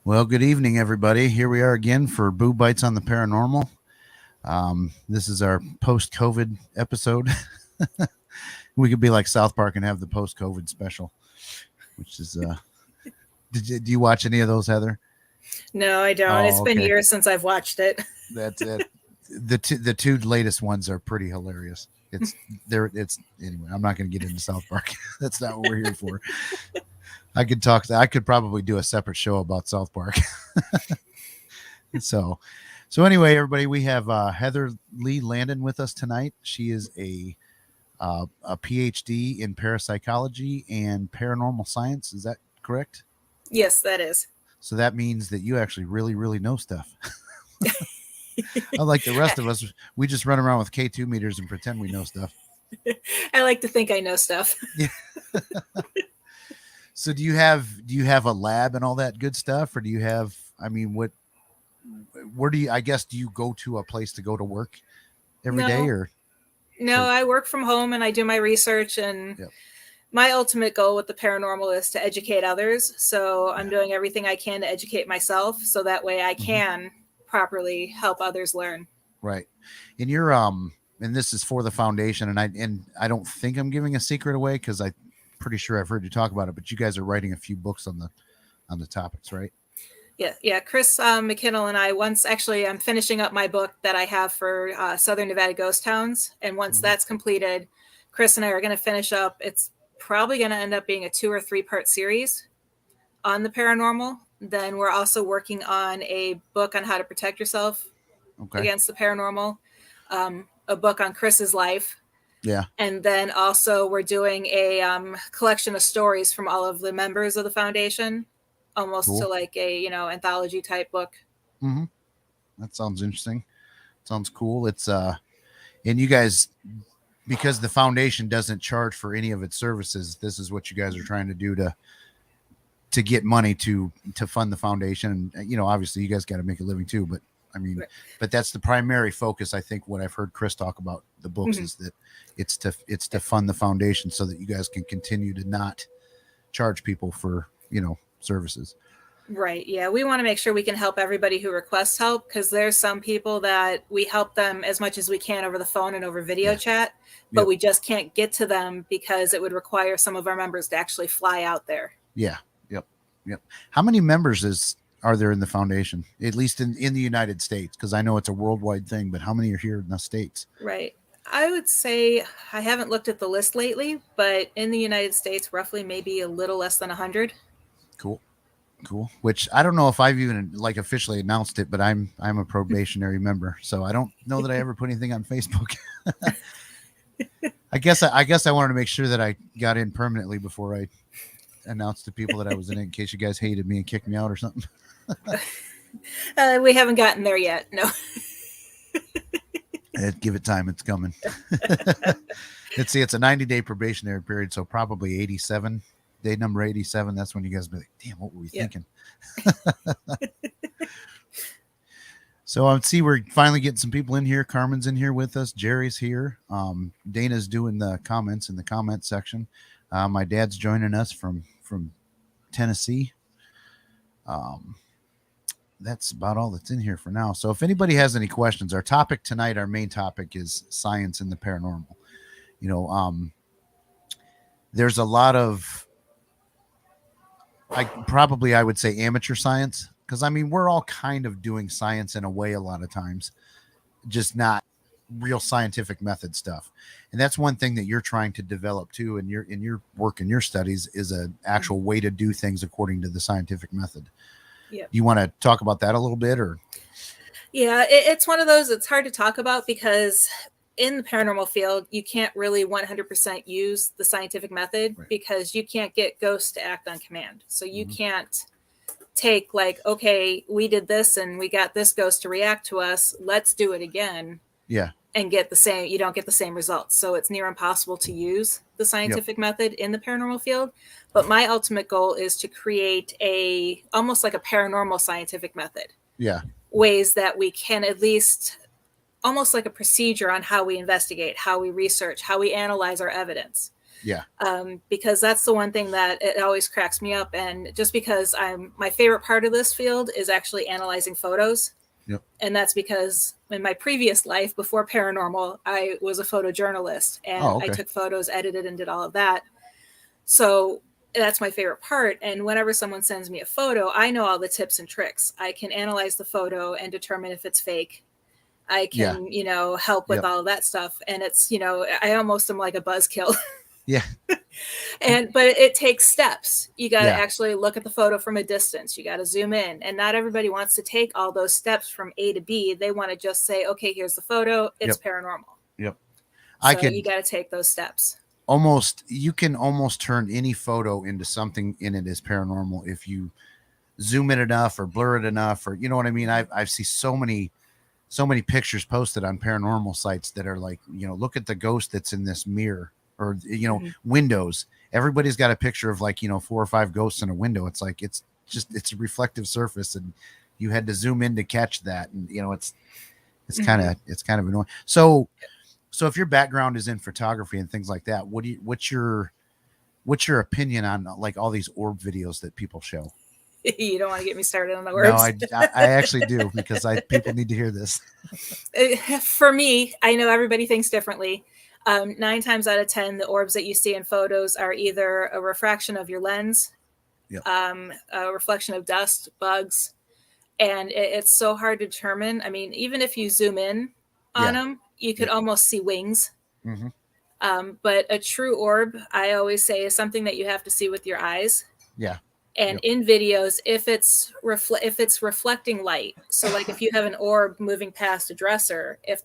Well, good evening, everybody. Here we are again for Boo Bites on the Paranormal. This is our post-COVID episode. We could be like South Park and have the post-COVID special, which is. Do you watch any of those, Heather? No, I don't. It's Oh, been okay. years since I've watched it. That's it. The two latest ones are pretty hilarious. It's anyway. I'm not going to get into South Park. That's not what we're here for. I could probably do a separate show about South Park. So anyway, everybody, we have Heather Leigh Landon with us tonight. She is a PhD in parapsychology and paranormal science. Is that correct? Yes, that is. So that means that you actually really, really know stuff. Unlike the rest of us, we just run around with K2 meters and pretend we know stuff. I like to think I know stuff. Yeah. So do you have a lab and all that good stuff, or do you have? I mean, where do you go to a place to go to work every day, or? No, I work from home and I do my research, and Yep. my ultimate goal with the paranormal is to educate others. So I'm doing everything I can to educate myself, so that way I can properly help others learn. Right. And you're and this is for the foundation, and I don't think I'm giving a secret away because I'm pretty sure I've heard you talk about it, but you guys are writing a few books on the topics, right? Yeah. Chris McKinnell and I I'm finishing up my book that I have for Southern Nevada Ghost Towns. And once that's completed, Chris and I are going to finish up. It's probably going to end up being a 2 or 3 part series on the paranormal. Then we're also working on a book on how to protect yourself against the paranormal, a book on Chris's life. Yeah. And then also we're doing a collection of stories from all of the members of the foundation, almost to like a, anthology type book. Mm-hmm. That sounds interesting. Sounds cool. It's and you guys, because the foundation doesn't charge for any of its services, this is what you guys are trying to do to get money to fund the foundation. And obviously you guys got to make a living too, but I mean, but that's the primary focus. I think what I've heard Chris talk about the books is that it's to fund the foundation so that you guys can continue to not charge people for, services. Right. Yeah. We want to make sure we can help everybody who requests help, because there's some people that we help them as much as we can over the phone and over video chat, but we just can't get to them because it would require some of our members to actually fly out there. Yeah. Yep. How many members are there in the foundation, at least in the United States? Because I know it's a worldwide thing, but how many are here in the States? Right. I would say, I haven't looked at the list lately, but in the United States, roughly maybe a little less than 100. Cool. Which I don't know if I've even officially announced it, but I'm a probationary member, so I don't know that I ever put anything on Facebook. I guess I wanted to make sure that I got in permanently before I announced to people that I was in case you guys hated me and kicked me out or something. We haven't gotten there yet. No. Give it time. It's coming. It's a 90-day probationary period. So probably 87, day number 87. That's when you guys be like, damn, what were we thinking? So I see we're finally getting some people in here. Carmen's in here with us. Jerry's here. Dana's doing the comments in the comment section. My dad's joining us from Tennessee. That's about all that's in here for now. So if anybody has any questions, our topic tonight, our main topic is science and the paranormal. There's a lot of, I would say amateur science, because I mean, we're all kind of doing science in a way a lot of times, just not real scientific method stuff. And that's one thing that you're trying to develop too in your work and your studies is an actual way to do things according to the scientific method. Yeah. You want to talk about that a little bit, or? Yeah, it's one of those, it's hard to talk about because in the paranormal field, you can't really 100% use the scientific method because you can't get ghosts to act on command. So you can't take okay, we did this and we got this ghost to react to us. Let's do it again. Yeah. And you don't get the same results. So it's near impossible to use the scientific method in the paranormal field. But my ultimate goal is to create almost like a paranormal scientific method. Yeah. Ways that we can at least almost like a procedure on how we investigate, how we research, how we analyze our evidence. Yeah. Because that's the one thing that it always cracks me up. And just because my favorite part of this field is actually analyzing photos. Yep. And that's because in my previous life before paranormal, I was a photojournalist, and I took photos, edited, and did all of that. So that's my favorite part. And whenever someone sends me a photo, I know all the tips and tricks. I can analyze the photo and determine if it's fake. I can, help with all of that stuff. And it's, I almost am like a buzzkill. Yeah. But it takes steps. You got to actually look at the photo from a distance. You got to zoom in. And not everybody wants to take all those steps from A to B. They want to just say, okay, here's the photo. It's paranormal. Yep. So you got to take those steps. You can almost turn any photo into something in it as paranormal if you zoom in enough or blur it enough, or you know what I mean. I've seen so many pictures posted on paranormal sites that are like, look at the ghost that's in this mirror, or windows. Everybody's got a picture of like 4 or 5 ghosts in a window. It's like it's a reflective surface, and you had to zoom in to catch that, and it's kind of annoying. So if your background is in photography and things like that, what's your opinion on like all these orb videos that people show? You don't want to get me started on the orbs. No, I actually do, because people need to hear this. For me, I know everybody thinks differently. 9 times out of 10, the orbs that you see in photos are either a refraction of your lens, a reflection of dust, bugs, and it's so hard to determine. I mean, even if you zoom in on them, you could almost see wings. Mm-hmm. But a true orb, I always say, is something that you have to see with your eyes. Yeah. And in videos, if it's reflecting light, so like if you have an orb moving past a dresser, if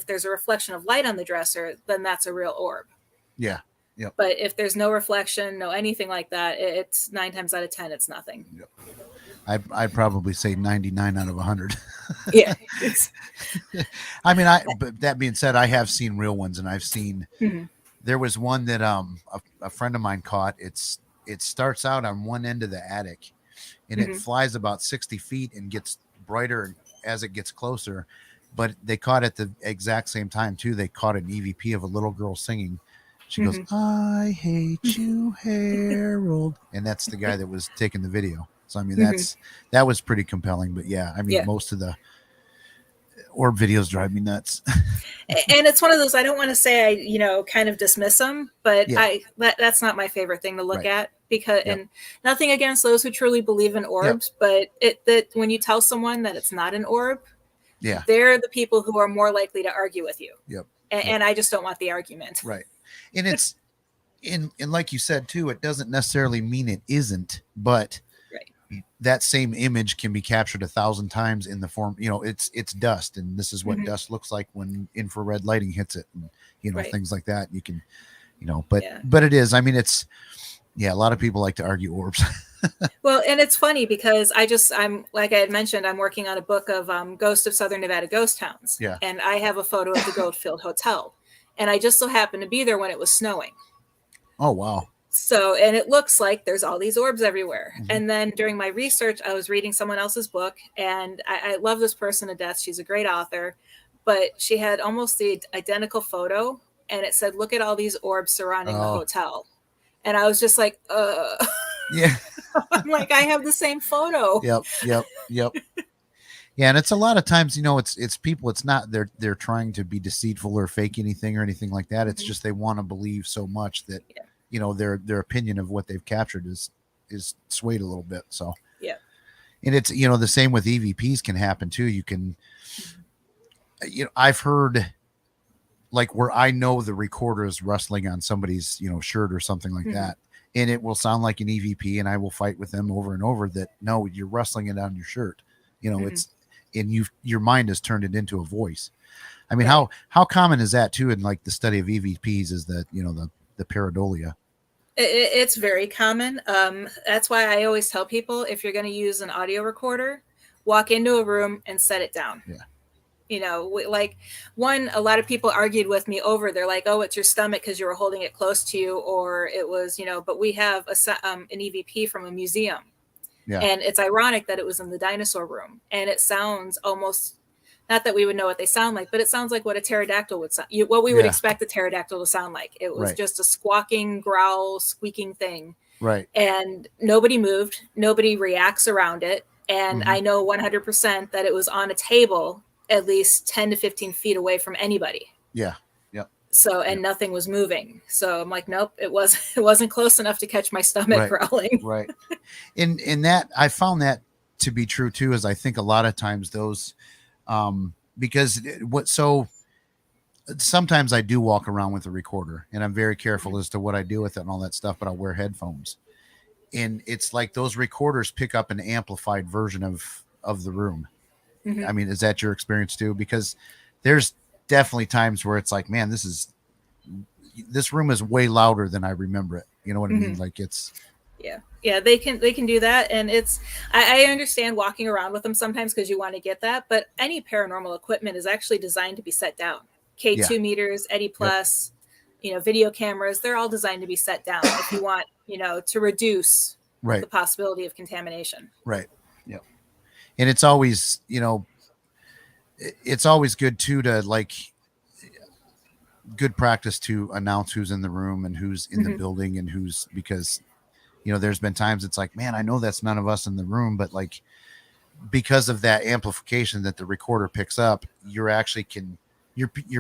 there's a reflection of light on the dresser, then that's a real orb. Yeah. Yep. But if there's no reflection, no anything like that, it's 9 times out of 10, it's nothing. Yep. I'd probably say 99 out of 100. Yeah. I mean, but that being said, I have seen real ones, and I've seen, there was one that a friend of mine caught. It starts out on one end of the attic, and it flies about 60 feet and gets brighter as it gets closer. But they caught at the exact same time too. They caught an EVP of a little girl singing. She goes, "I hate you, Harold," and that's the guy that was taking the video. So I mean, that was pretty compelling. But yeah, I mean, most of the orb videos drive me nuts. And it's one of those, I don't want to say I kind of dismiss them, but that's not my favorite thing to look at, because and nothing against those who truly believe in orbs, but that when you tell someone that it's not an orb, they're the people who are more likely to argue with you. And I just don't want the argument. Right. And it's and like you said too, it doesn't necessarily mean it isn't, but that same image can be captured 1,000 times in the form, it's dust, and this is what dust looks like when infrared lighting hits it, and things like that. You can, but it is, I mean, it's, a lot of people like to argue orbs. Well, and it's funny because I'm like I had mentioned, I'm working on a book of Ghost of Southern Nevada Ghost Towns. Yeah. And I have a photo of the Goldfield Hotel, and I just so happened to be there when it was snowing. Oh, wow. So, and it looks like there's all these orbs everywhere. And then during my research, I was reading someone else's book, and I love this person to death. She's a great author, but she had almost the identical photo, and it said, "Look at all these orbs surrounding the hotel." And I was just like, Yeah. I'm like, I have the same photo. Yep. Yeah, and it's a lot of times, it's people. It's not they're trying to be deceitful or fake anything or anything like that. It's just they want to believe so much that their opinion of what they've captured is swayed a little bit. So and it's the same with EVPs can happen too. You can I've heard like where I know the recorder is rustling on somebody's shirt or something like that, and it will sound like an EVP, and I will fight with them over and over that no, you're rustling it on your shirt. It's and your mind has turned it into a voice. I mean, how common is that too in like the study of EVPs? Is that the pareidolia? It's very common. That's why I always tell people, if you're going to use an audio recorder, walk into a room and set it down. Like a lot of people argued with me over, they're like, "Oh, it's your stomach because you were holding it close to you," or it was, but we have an EVP from a museum. And it's ironic that it was in the dinosaur room, and it sounds almost not that we would know what they sound like, but it sounds like what a pterodactyl would sound, what we would expect a pterodactyl to sound like. It was just a squawking, growl, squeaking thing. Right. And nobody moved. Nobody reacts around it. And I know 100% that it was on a table at least 10 to 15 feet away from anybody. Yeah. Yep. So, and nothing was moving. So I'm like, nope, it wasn't close enough to catch my stomach growling. Right. In that, I found that to be true too, is I think a lot of times those, because sometimes I do walk around with a recorder and I'm very careful as to what I do with it and all that stuff, but I'll wear headphones. And it's like those recorders pick up an amplified version of the room. I mean, is that your experience too? Because there's definitely times where it's like, man, this room is way louder than I remember it. You know what I mean? Like it's. Yeah, they can do that. And I understand walking around with them sometimes because you want to get that, but any paranormal equipment is actually designed to be set down. K2 meters, Eddy Plus, video cameras, they're all designed to be set down if you want, to reduce the possibility of contamination. Right. Yep. And it's always, it's always good too, to like good practice to announce who's in the room and who's in the building and because, there's been times it's like, man, I know that's none of us in the room, but like, because of that amplification that the recorder picks up, you're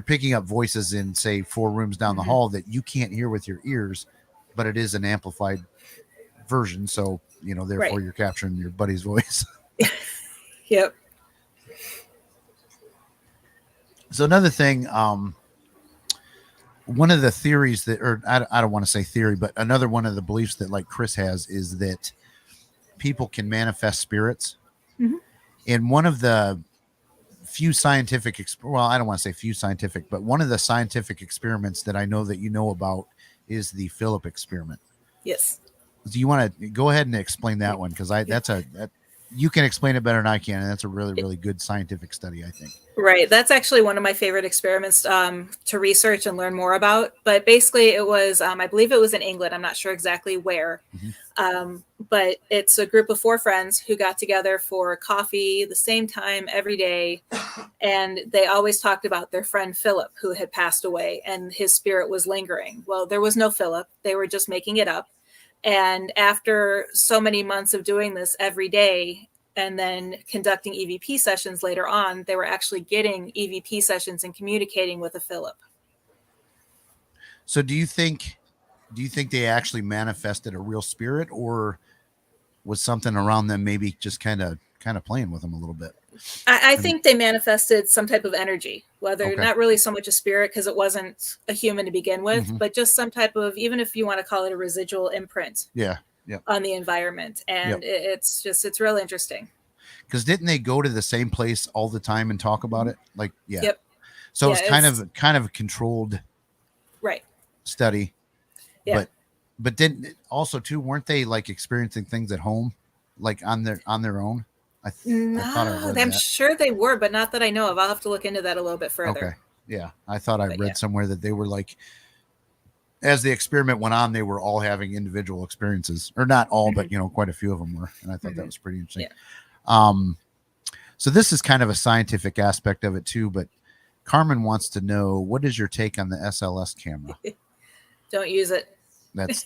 picking up voices in, say, 4 rooms down the hall that you can't hear with your ears, but it is an amplified version. So, therefore you're capturing your buddy's voice. Yep. So another thing, one of the theories I don't want to say theory, but another one of the beliefs that like Chris has is that people can manifest spirits. And one of the few scientific, I don't want to say few scientific, but one of the scientific experiments that I know that you know about is the Philip experiment. Yes. Do you want to go ahead and explain that one? Because you can explain it better than I can, and that's a really, really good scientific study, I think. Right. That's actually one of my favorite experiments to research and learn more about. But basically it was, I believe it was in England. I'm not sure exactly where. But it's a group of 4 friends who got together for coffee the same time every day. And they always talked about their friend Philip, who had passed away, and his spirit was lingering. Well, there was no Philip. They were just making it up. And after so many months of doing this every day, and then conducting EVP sessions later on, they were actually getting EVP sessions and communicating with a Philip. So do you think they actually manifested a real spirit, or was something around them maybe just kind of playing with them a little bit? I think they manifested some type of energy, whether not really so much a spirit, because it wasn't a human to begin with, but just some type of, even if you want to call it a residual imprint. On the environment. And it's really interesting. Because didn't they go to the same place all the time and talk about it? Like, So it's kind of a controlled study. But then also too, weren't they like experiencing things at home, like on their own? I thought I read I'm that. sure they were, but not that I know of. I'll have to look into that a little bit further. Okay. Yeah. I thought I read somewhere that they were like, as the experiment went on, they were all having individual experiences, or not all, but quite a few of them were. And I thought that was pretty interesting. So this is kind of a scientific aspect of it too, but Carmen wants to know, what is your take on the SLS camera? Don't use it. That's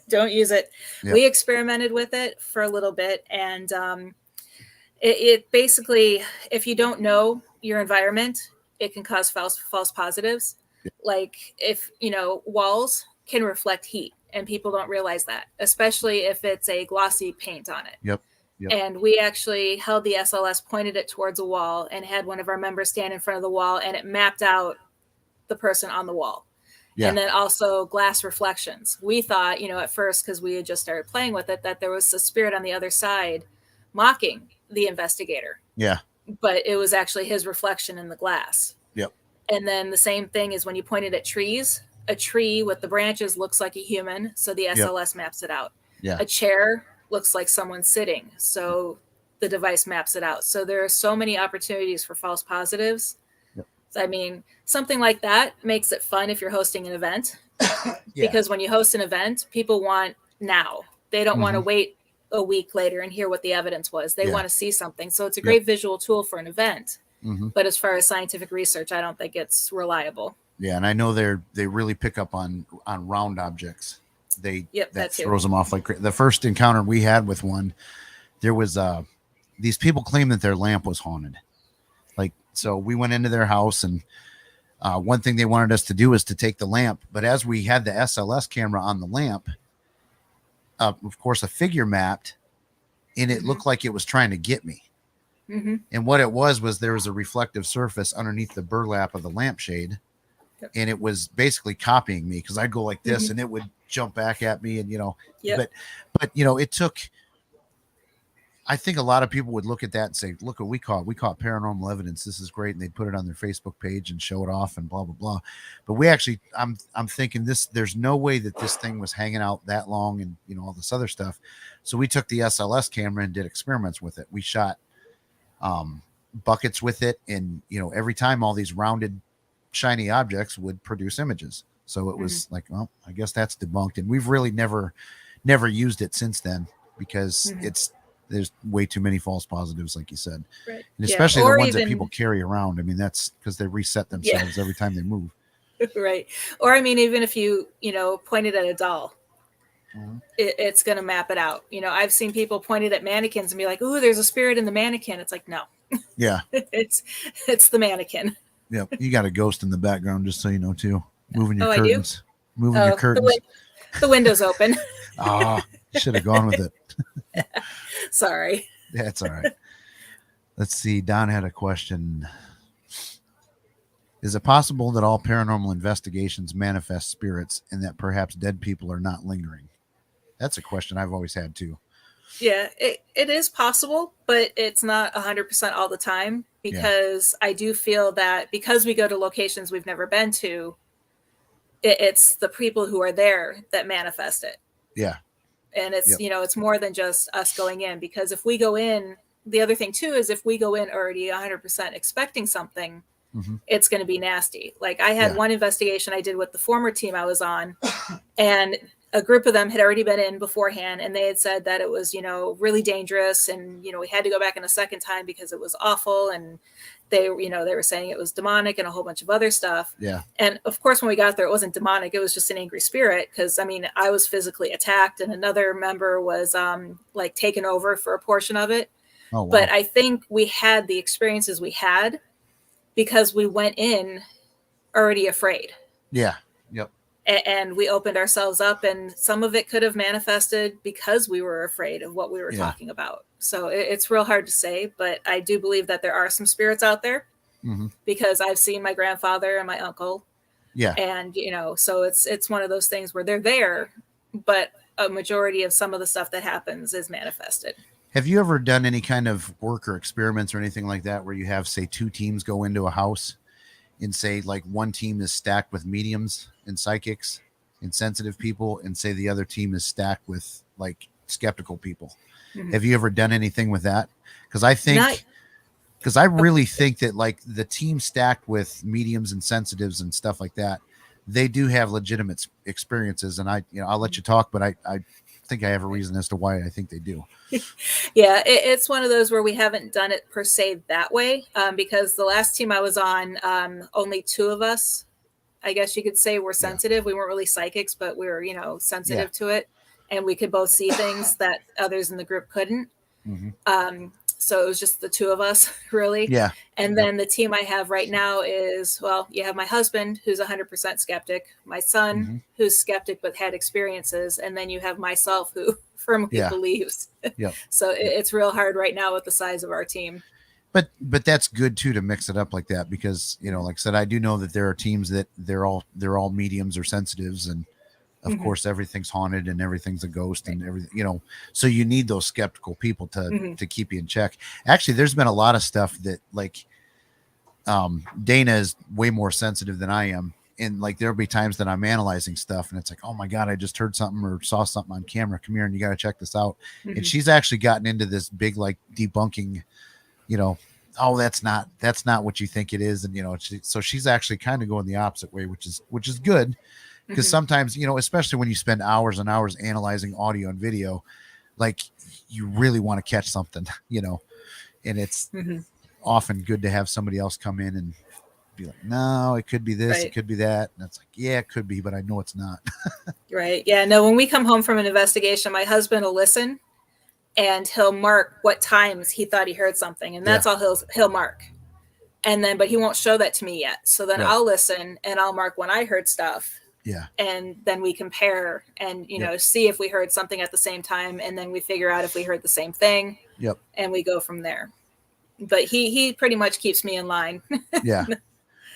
don't use it. We experimented with it for a little bit, and it basically, if you don't know your environment, it can cause false positives. Like if, walls can reflect heat, and people don't realize that, especially if it's a glossy paint on it. Yep. And we actually held the SLS, pointed it towards a wall, and had one of our members stand in front of the wall, and it mapped out the person on the wall. And then also glass reflections. We thought, at first, because we had just started playing with it, that there was a spirit on the other side mocking the investigator. But it was actually his reflection in the glass. And then the same thing is when you pointed at trees, a tree with the branches looks like a human, so the SLS maps it out. A chair looks like someone sitting, so the device maps it out. So there are so many opportunities for false positives. I mean, something like that makes it fun if you're hosting an event, because when you host an event, people want now. They don't want to wait a week later and hear what the evidence was. They want to see something. So it's a great visual tool for an event. But as far as scientific research, I don't think it's reliable. Yeah, and I know they really pick up on round objects. That too. throws them off like the first encounter we had with one. There was these people claim that their lamp was haunted. Like, so we went into their house, and one thing they wanted us to do is to take the lamp. But as we had the SLS camera on the lamp, of course, a figure mapped, and it looked like it was trying to get me. And what it was there was a reflective surface underneath the burlap of the lampshade. And it was basically copying me, because I'd go like this and it would jump back at me, and but it took, I think a lot of people would look at that and say, look what we caught paranormal evidence, this is great, and they'd put it on their Facebook page and show it off and blah blah blah. But we actually, I'm thinking there's no way that this thing was hanging out that long, and all this other stuff. So we took the SLS camera and did experiments with it. We shot buckets with it, and every time all these rounded shiny objects would produce images. So it was like, well, I guess that's debunked. And we've really never used it since then, because there's way too many false positives, like you said. Right. And especially the ones that people carry around. I mean, that's because they reset themselves every time they move. Right. Or I mean, even if you point it at a doll, it's going to map it out. I've seen people point it at mannequins and be like, "Ooh, there's a spirit in the mannequin." It's like, no. Yeah. it's the mannequin. Yeah, you got a ghost in the background, just so you know, too. Moving your curtains. Moving your curtains. The window's open. You should have gone with it. Sorry. Yeah, it's all right. Let's see. Don had a question. Is it possible that all paranormal investigations manifest spirits, and that perhaps dead people are not lingering? That's a question I've always had, too. Yeah, it is possible, but it's not 100% all the time, because I do feel that because we go to locations we've never been to, it's the people who are there that manifest it. Yeah. And it's, it's more than just us going in, because if we go in, the other thing too, is if we go in already 100% expecting something, it's going to be nasty. Like I had one investigation I did with the former team I was on, and a group of them had already been in beforehand, and they had said that it was, really dangerous. And, we had to go back in a second time because it was awful. And they were saying it was demonic and a whole bunch of other stuff. Yeah. And of course, when we got there, it wasn't demonic. It was just an angry spirit. Cause I mean, I was physically attacked, and another member was like taken over for a portion of it. Oh, wow. But I think we had the experiences we had because we went in already afraid. Yeah. Yep. And we opened ourselves up, and some of it could have manifested because we were afraid of what we were talking about. So it's real hard to say, but I do believe that there are some spirits out there, because I've seen my grandfather and my uncle. Yeah. And, so it's one of those things where they're there, but a majority of some of the stuff that happens is manifested. Have you ever done any kind of work or experiments or anything like that where you have, say, two teams go into a house and say, like, one team is stacked with mediums and psychics and sensitive people, and say the other team is stacked with like skeptical people? Have you ever done anything with that? Because I really think that like the team stacked with mediums and sensitives and stuff like that, they do have legitimate experiences. And I'll let you talk, but I think I have a reason as to why I think they do. Yeah, it's one of those where we haven't done it per se that way, because the last team I was on, only two of us, I guess you could say, were sensitive. We weren't really psychics, but we were, sensitive to it, and we could both see things that others in the group couldn't. So it was just the two of us, really. Yeah. And then the team I have right now is, well, you have my husband, who's 100% skeptic, my son, who's skeptic but had experiences, and then you have myself, who firmly believes. So it's real hard right now with the size of our team. But that's good too, to mix it up like that, because like I said, I do know that there are teams that they're all mediums or sensitives, and of course everything's haunted and everything's a ghost and everything, so you need those skeptical people to keep you in check. Actually, there's been a lot of stuff that, like, Dana is way more sensitive than I am, and like there'll be times that I'm analyzing stuff and it's like, oh my God, I just heard something or saw something on camera, come here and you got to check this out. And she's actually gotten into this big like debunking, oh, that's not what you think it is. And so she's actually kind of going the opposite way, which is good. Because sometimes, especially when you spend hours and hours analyzing audio and video, like, you really want to catch something, and it's often good to have somebody else come in and be like, no, it could be this, it Right. could be that. And it's like, yeah, it could be, but I know it's not. Right. Yeah. No, when we come home from an investigation, my husband will listen and he'll mark what times he thought he heard something. And that's Yeah. all he'll mark. And then, but he won't show that to me yet. So then Right. I'll listen and I'll mark when I heard stuff. Yeah. And then we compare and, you know, Yep. see if we heard something at the same time. And then we figure out if we heard the same thing. Yep. And we go from there. But he pretty much keeps me in line. Yeah.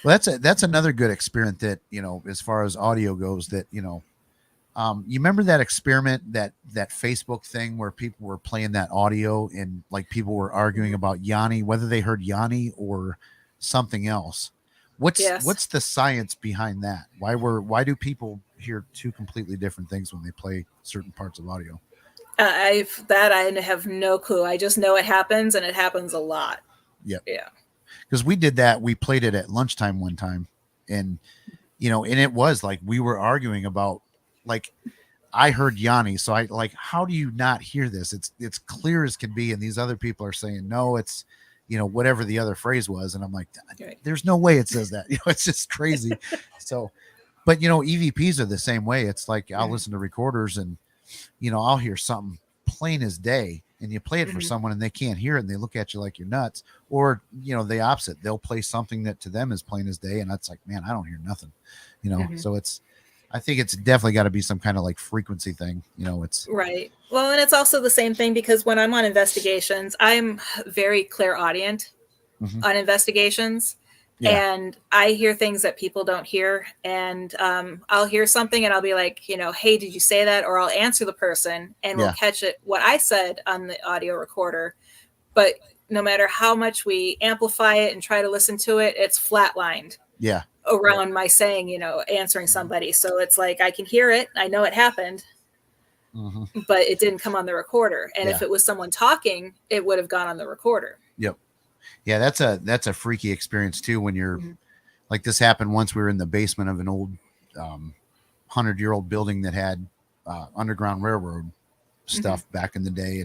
Well, that's another good experiment that, you know, as far as audio goes, that, you know, you remember that experiment, that Facebook thing where people were playing that audio and like people were arguing about Yanni, whether they heard Yanni or something else. What's the science behind that? Why do people hear two completely different things when they play certain parts of audio? I have no clue. I just know it happens, and it happens a lot. Yep. Yeah. Because we did that. We played it at lunchtime one time, and you know, and it was like we were arguing about, like, I heard Yanni, so I like, how do you not hear this? It's clear as can be, and these other people are saying no, it's, you know, whatever the other phrase was, and I'm like, there's no way it says that. You know, it's just crazy. So, but you know, EVPs are the same way. It's like I'll listen to recorders, and you know, I'll hear something plain as day, and you play it for someone and they can't hear it and they look at you like you're nuts. Or, you know, the opposite, they'll play something that to them is plain as day, and that's like, man, I don't hear nothing, you know. So I think it's definitely got to be some kind of like frequency thing, you know. It's right. Well, and it's also the same thing because when I'm on investigations, I'm very clairaudient on investigations. Yeah. And I hear things that people don't hear. And I'll hear something and I'll be like, you know, hey, did you say that? Or I'll answer the person and we'll catch it, what I said on the audio recorder. But no matter how much we amplify it and try to listen to it, it's flatlined. Yeah. Around my saying, you know, answering somebody. So it's like, I can hear it. I know it happened, but it didn't come on the recorder. And if it was someone talking, it would have gone on the recorder. Yep. Yeah. That's a freaky experience too. When you're like, this happened once. We were in the basement of an old 100-year-old building that had Underground Railroad stuff back in the day.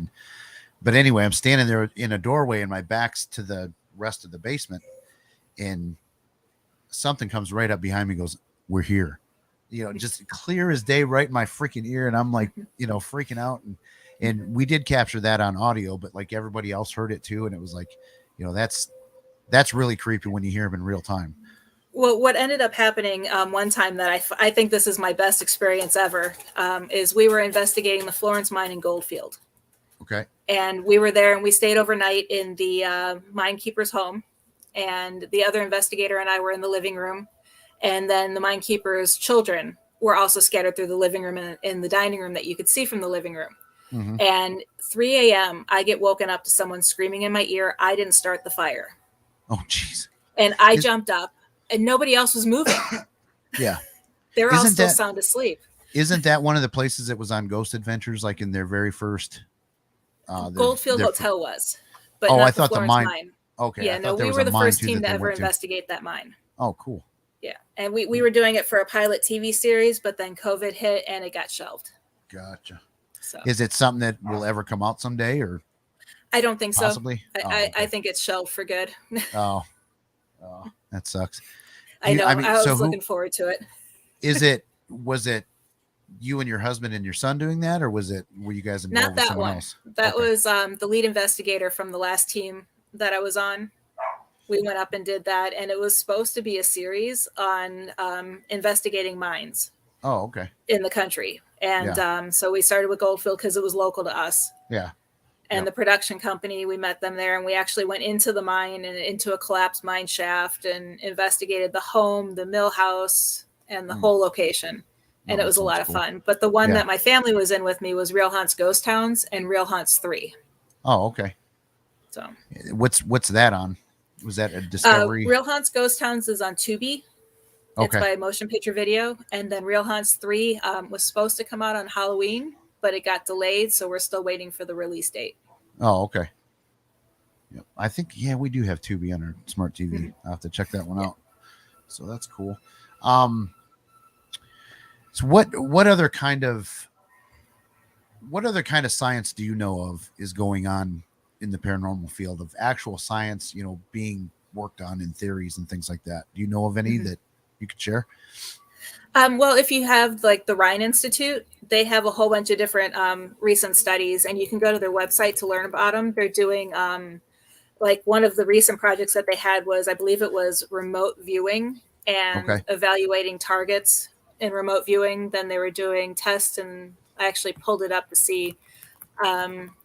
But anyway, I'm standing there in a doorway and my back's to the rest of the basement, and something comes right up behind me and goes, "We're here," you know, just clear as day, right in my freaking ear. And I'm like, you know, freaking out. And we did capture that on audio, but like everybody else heard it too. And it was like, you know, that's really creepy when you hear them in real time. Well, what ended up happening one time that I think this is my best experience ever is we were investigating the Florence mine in Goldfield. Okay. And we were there and we stayed overnight in the mine keeper's home. And the other investigator and I were in the living room. And then the mine keeper's children were also scattered through the living room and in the dining room that you could see from the living room. And 3 a.m., I get woken up to someone screaming in my ear. I didn't start the fire. Oh, jeez. And I jumped up and nobody else was moving. Yeah. They were all still sound asleep. Isn't that one of the places that was on Ghost Adventures, like in their very first? Goldfield Hotel was. But I thought the mine. Okay. Yeah, no, we were the first team to ever investigate that mine. Oh, cool. Yeah. And we were doing it for a pilot TV series, but then COVID hit and it got shelved. Gotcha. So is it something that will ever come out someday, or? I don't think possibly? So. I think it's shelved for good. Oh, that sucks. I know. I was looking forward to it. Was it you and your husband and your son doing that, or were you guys involved? Not that with someone one. else? That was the lead investigator from the last team that I was on. We went up and did that, and it was supposed to be a series on investigating mines. Oh, okay. In the country. And so we started with Goldfield because it was local to us. Yeah. And the production company, we met them there, and we actually went into the mine and into a collapsed mine shaft and investigated the home, the mill house, and the whole location. And it was a lot of fun. But the one that my family was in with me was Real Haunts Ghost Towns and Real Haunts 3. Oh, okay. So what's that on? Was that a Discovery? Real Haunts Ghost Towns is on Tubi. It's by Motion Picture Video. And then Real Haunts 3 was supposed to come out on Halloween, but it got delayed. So we're still waiting for the release date. Oh, okay. Yep. I think, we do have Tubi on our smart TV. I'll have to check that one out. So that's cool. So what other kind of science do you know of is going on in the paranormal field of actual science, being worked on in theories and things like that. Do you know of any that you could share? Well, if you have like the Rhine Institute, they have a whole bunch of different recent studies, and you can go to their website to learn about them. They're doing like one of the recent projects that they had was, I believe it was remote viewing and evaluating targets in remote viewing. Then they were doing tests, and I actually pulled it up to see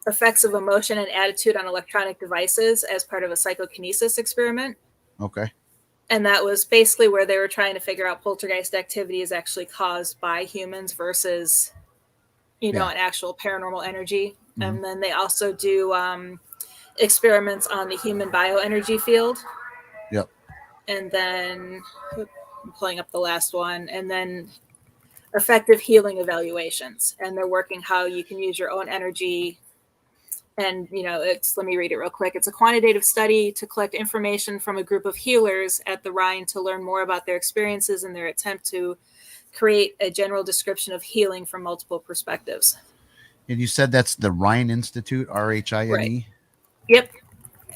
effects of emotion and attitude on electronic devices as part of a psychokinesis experiment. Okay. And that was basically where they were trying to figure out poltergeist activity is actually caused by humans versus, an actual paranormal energy. And then they also do experiments on the human bioenergy field. Yep. And then I'm pulling up the last one. And then effective healing evaluations. And they're working how you can use your own energy. And, let me read it real quick. It's a quantitative study to collect information from a group of healers at the Rhine to learn more about their experiences and their attempt to create a general description of healing from multiple perspectives. And you said that's the Rhine Institute, RHINE? Right. Yep.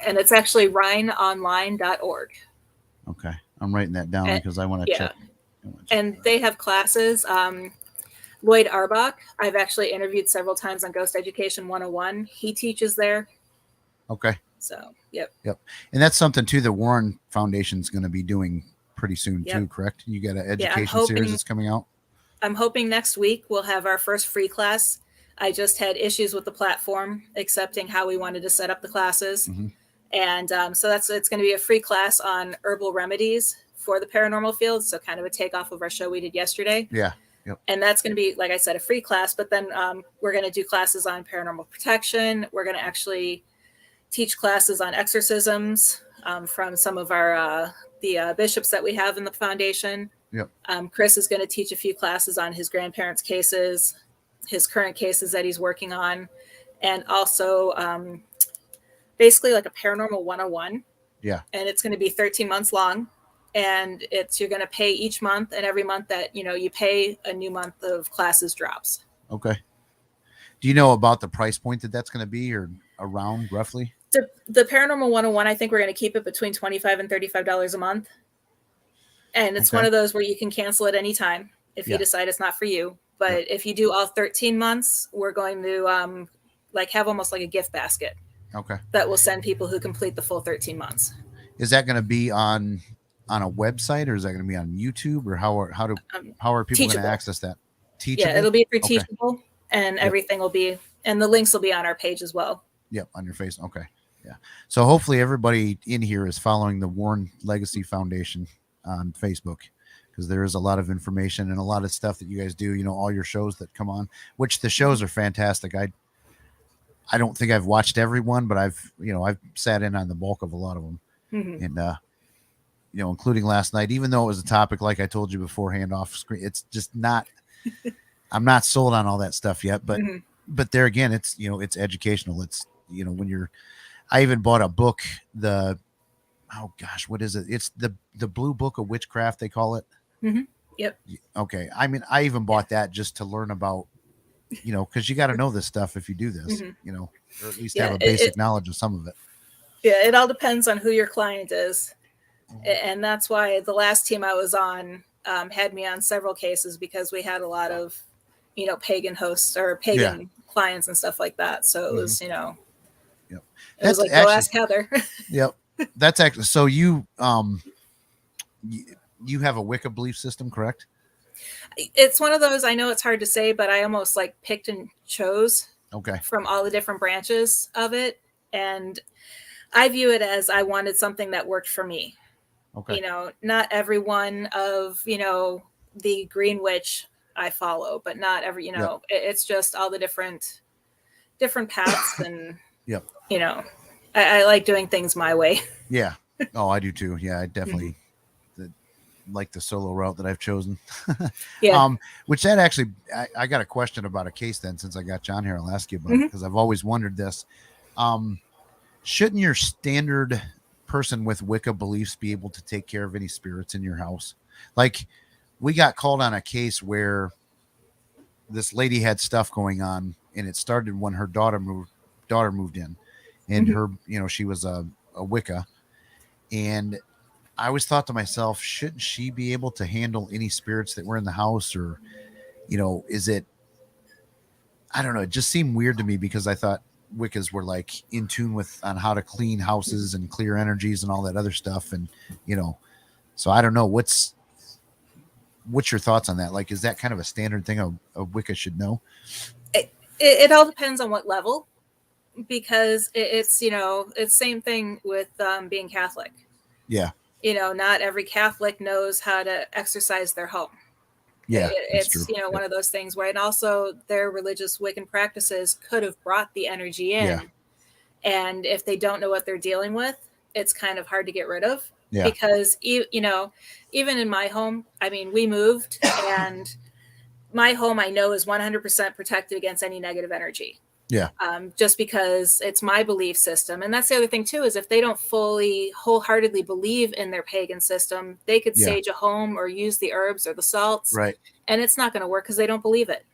And it's actually rhineonline.org. Okay. I'm writing that down because I want to check. And they have classes. Lloyd Arbach, I've actually interviewed several times on Ghost Education 101. He teaches there. Okay. So, yep. And that's something, too, the Warren Foundation is going to be doing pretty soon, too, correct? You got an education series that's coming out? I'm hoping next week we'll have our first free class. I just had issues with the platform accepting how we wanted to set up the classes. And so it's going to be a free class on herbal remedies for the paranormal field. So kind of a takeoff of our show we did yesterday. Yeah. Yep. And that's going to be, like I said, a free class. But then we're going to do classes on paranormal protection. We're going to actually teach classes on exorcisms from some of our the bishops that we have in the foundation. Yep. Chris is going to teach a few classes on his grandparents' cases, his current cases that he's working on, and also basically like a paranormal 101. Yeah. And it's going to be 13 months long. And you're going to pay each month, and every month that you pay, a new month of classes drops. Okay. Do you know about the price point that's going to be, or around roughly? The Paranormal 101, I think we're going to keep it between $25 and $35 a month. And it's one of those where you can cancel at any time if you decide it's not for you. But if you do all 13 months, we're going to have almost like a gift basket. Okay. That will send people who complete the full 13 months. Is that going to be on a website, or is that going to be on YouTube, or how are people going to access that? Teachable? Yeah, it'll be for Teachable, and everything will be, and the links will be on our page as well. Yep, on your face. Okay, yeah. So hopefully everybody in here is following the Warren Legacy Foundation on Facebook, because there is a lot of information and a lot of stuff that you guys do. All your shows that come on, which the shows are fantastic. I don't think I've watched every one, but I've sat in on the bulk of a lot of them, and including last night, even though it was a topic, like I told you beforehand off screen, it's just not, I'm not sold on all that stuff yet, but there again, it's, it's educational. It's, I even bought a book, what is it? It's the Blue Book of Witchcraft, they call it. Yep. Okay. I mean, I even bought that just to learn about, cause you got to know this stuff if you do this, or at least have a basic knowledge of some of it. Yeah. It all depends on who your client is. And that's why the last team I was on had me on several cases, because we had a lot of, pagan hosts or pagan clients and stuff like that. So it was, it was like, go ask Heather. Yep. That's actually, so you have a Wicca belief system, correct? It's one of those, I know it's hard to say, but I almost picked and chose from all the different branches of it. And I view it as I wanted something that worked for me. Okay. Not every one of, the Green Witch I follow, but not every, it's just all the different paths. And, I like doing things my way. Yeah. Oh, I do too. Yeah. I definitely like the solo route that I've chosen. Yeah. Which that actually, I got a question about a case then, since I got John here, I'll ask you about it, because I've always wondered this. Shouldn't your standard person with Wicca beliefs be able to take care of any spirits in your house? Like, we got called on a case where this lady had stuff going on, and it started when her daughter moved in, and her, she was a Wicca. And I always thought to myself, shouldn't she be able to handle any spirits that were in the house? Or, is it, I don't know. It just seemed weird to me because I thought Wiccas were like in tune on how to clean houses and clear energies and all that other stuff. And, so I don't know what's your thoughts on that? Like, is that kind of a standard thing a Wicca should know? It all depends on what level, because it's same thing with being Catholic. Yeah. Not every Catholic knows how to exercise their home. Yeah, it's true. One of those things where, and also their religious Wiccan practices could have brought the energy in. Yeah. And if they don't know what they're dealing with, it's kind of hard to get rid of. Yeah. Because, even in my home, I mean, we moved and my home, I know, is 100% protected against any negative energy. Yeah. Just because it's my belief system. And that's the other thing too, is if they don't fully wholeheartedly believe in their pagan system, they could sage a home or use the herbs or the salts. Right. And it's not going to work because they don't believe it.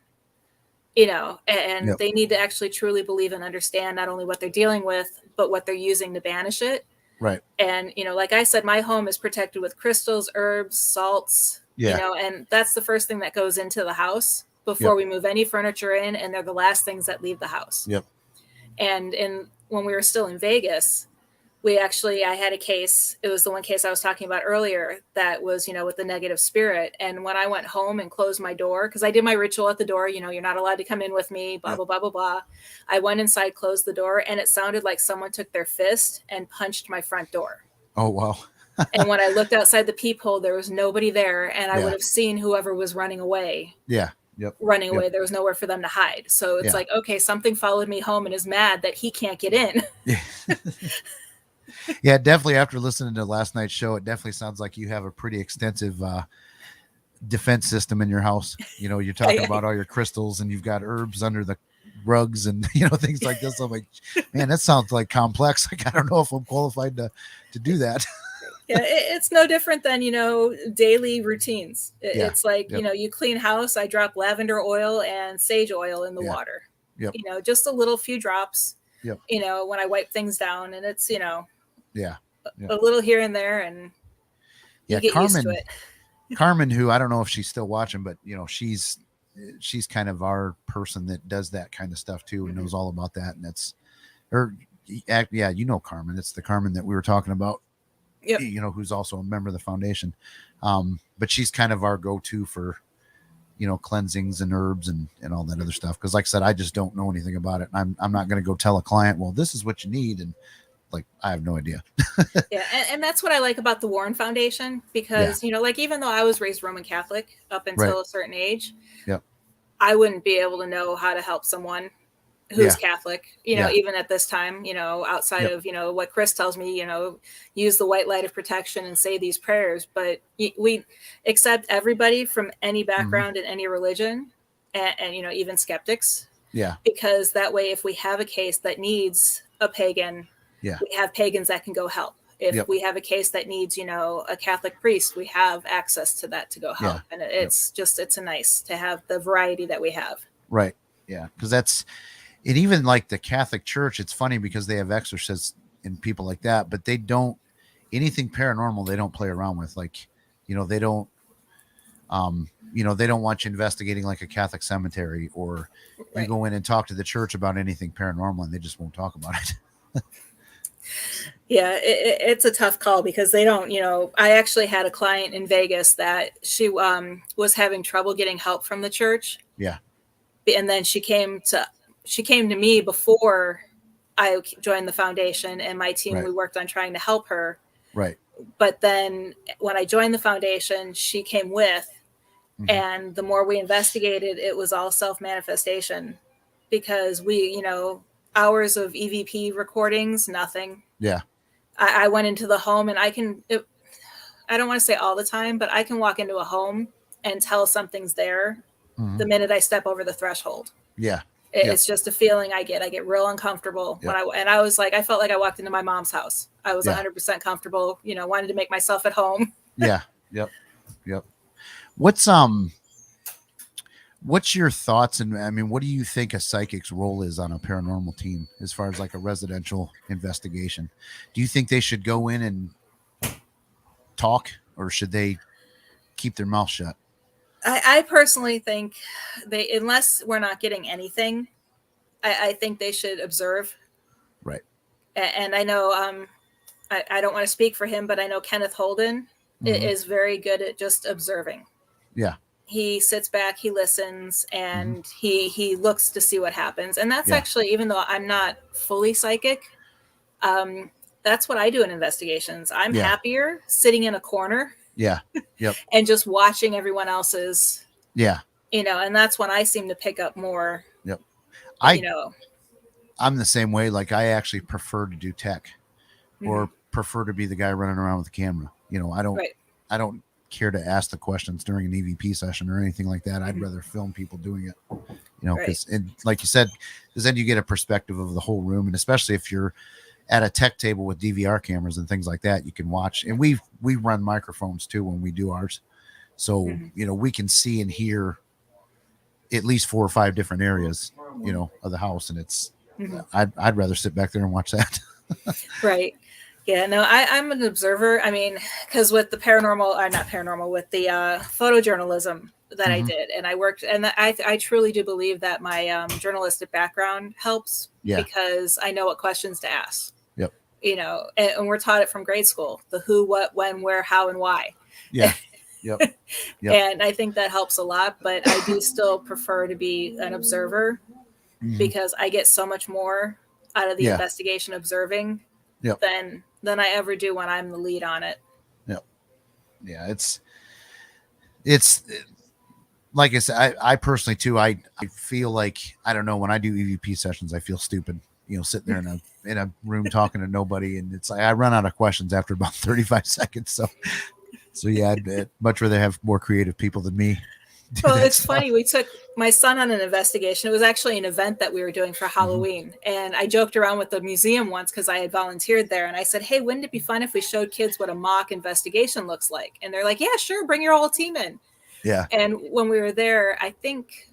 And they need to actually truly believe and understand not only what they're dealing with, but what they're using to banish it. Right. And, like I said, my home is protected with crystals, herbs, salts, and that's the first thing that goes into the house before we move any furniture in, and they're the last things that leave the house. Yep. And when we were still in Vegas, I had a case. It was the one case I was talking about earlier that was, with the negative spirit. And when I went home and closed my door, because I did my ritual at the door, you're not allowed to come in with me, blah, blah, blah, blah, blah. I went inside, closed the door, and it sounded like someone took their fist and punched my front door. Oh, wow. And when I looked outside the peephole, there was nobody there. And I would have seen whoever was running away. Yeah. Running away. There was nowhere for them to hide. So it's like, okay, something followed me home and is mad that he can't get in. Yeah, definitely. After listening to last night's show, it definitely sounds like you have a pretty extensive defense system in your house. You're talking about all your crystals and you've got herbs under the rugs and, things like this. I'm like, man, that sounds like complex. Like, I don't know if I'm qualified to do that. Yeah, it's no different than, daily routines. It's like, you clean house. I drop lavender oil and sage oil in the water, just a little few drops, when I wipe things down, and it's, a little here and there, and you get used to it. Carmen, who I don't know if she's still watching, but she's kind of our person that does that kind of stuff too, and knows all about that. And it's her. Yeah. Carmen, it's the Carmen that we were talking about. Yep. Who's also a member of the foundation. But she's kind of our go-to for, cleansings and herbs and all that other stuff. Cause like I said, I just don't know anything about it. I'm not going to go tell a client, well, this is what you need. And like, I have no idea. Yeah. And that's what I like about the Warren Foundation, because, even though I was raised Roman Catholic up until a certain age, I wouldn't be able to know how to help someone who's Catholic, even at this time, outside of, what Chris tells me, use the white light of protection and say these prayers. But we accept everybody from any background in any religion and, even skeptics. Yeah. Because that way, if we have a case that needs a pagan, we have pagans that can go help. If we have a case that needs, a Catholic priest, we have access to that to go help. And it's it's nice to have the variety that we have. Right. Yeah. Because and even like the Catholic Church, it's funny because they have exorcists and people like that, but they don't, anything paranormal, they don't play around with. Like, they don't, they don't want you investigating like a Catholic cemetery, or you go in and talk to the church about anything paranormal and they just won't talk about it. Yeah, it's a tough call because they don't, I actually had a client in Vegas that she was having trouble getting help from the church. Yeah. And then she came to me before I joined the foundation, and my team, we worked on trying to help her. Right. But then when I joined the foundation, she came with, and the more we investigated, it was all self-manifestation, because we, hours of EVP recordings, nothing. Yeah. I went into the home, and I don't want to say all the time, but I can walk into a home and tell something's there the minute I step over the threshold. Yeah. It's just a feeling I get. I get real uncomfortable when I was like, I felt like I walked into my mom's house. I was 100% comfortable, wanted to make myself at home. Yeah. Yep. What's what's your thoughts? And I mean, what do you think a psychic's role is on a paranormal team as far as like a residential investigation? Do you think they should go in and talk, or should they keep their mouth shut? I personally think unless we're not getting anything, I think they should observe. Right. And I know, I don't want to speak for him, but I know Kenneth Holden is very good at just observing. Yeah. He sits back, he listens, and he looks to see what happens. And that's actually, even though I'm not fully psychic, that's what I do in investigations. I'm happier sitting in a corner. Yeah. Yep. And just watching everyone else's. Yeah. And that's when I seem to pick up more. Yep. I'm the same way. Like, I actually prefer to do tech or prefer to be the guy running around with the camera. I don't care to ask the questions during an EVP session or anything like that. I'd rather film people doing it, because, and like you said, because then you get a perspective of the whole room. And especially if you're at a tech table with DVR cameras and things like that, you can watch. And we run microphones too when we do ours. So, we can see and hear at least 4 or 5 different areas, of the house. And it's, I'd rather sit back there and watch that. Right. Yeah, no, I'm an observer. I mean, because with the not paranormal, with the photojournalism that I did, and I worked, and I truly do believe that my journalistic background helps because I know what questions to ask. Yep. And we're taught it from grade school: the who, what, when, where, how, and why. Yeah. Yep. And I think that helps a lot, but I do still prefer to be an observer because I get so much more out of the investigation observing than I ever do when I'm the lead on it. Yep. Yeah. It's like I said, I personally too, I feel like, I don't know, when I do EVP sessions, I feel stupid, sitting there in a room talking to nobody. And it's like, I run out of questions after about 35 seconds. So yeah, I'd much rather have more creative people than me. Well, it's funny. We took my son on an investigation. It was actually an event that we were doing for Halloween. And I joked around with the museum once because I had volunteered there. And I said, hey, wouldn't it be fun if we showed kids what a mock investigation looks like? And they're like, yeah, sure. Bring your whole team in. Yeah. And when we were there, I think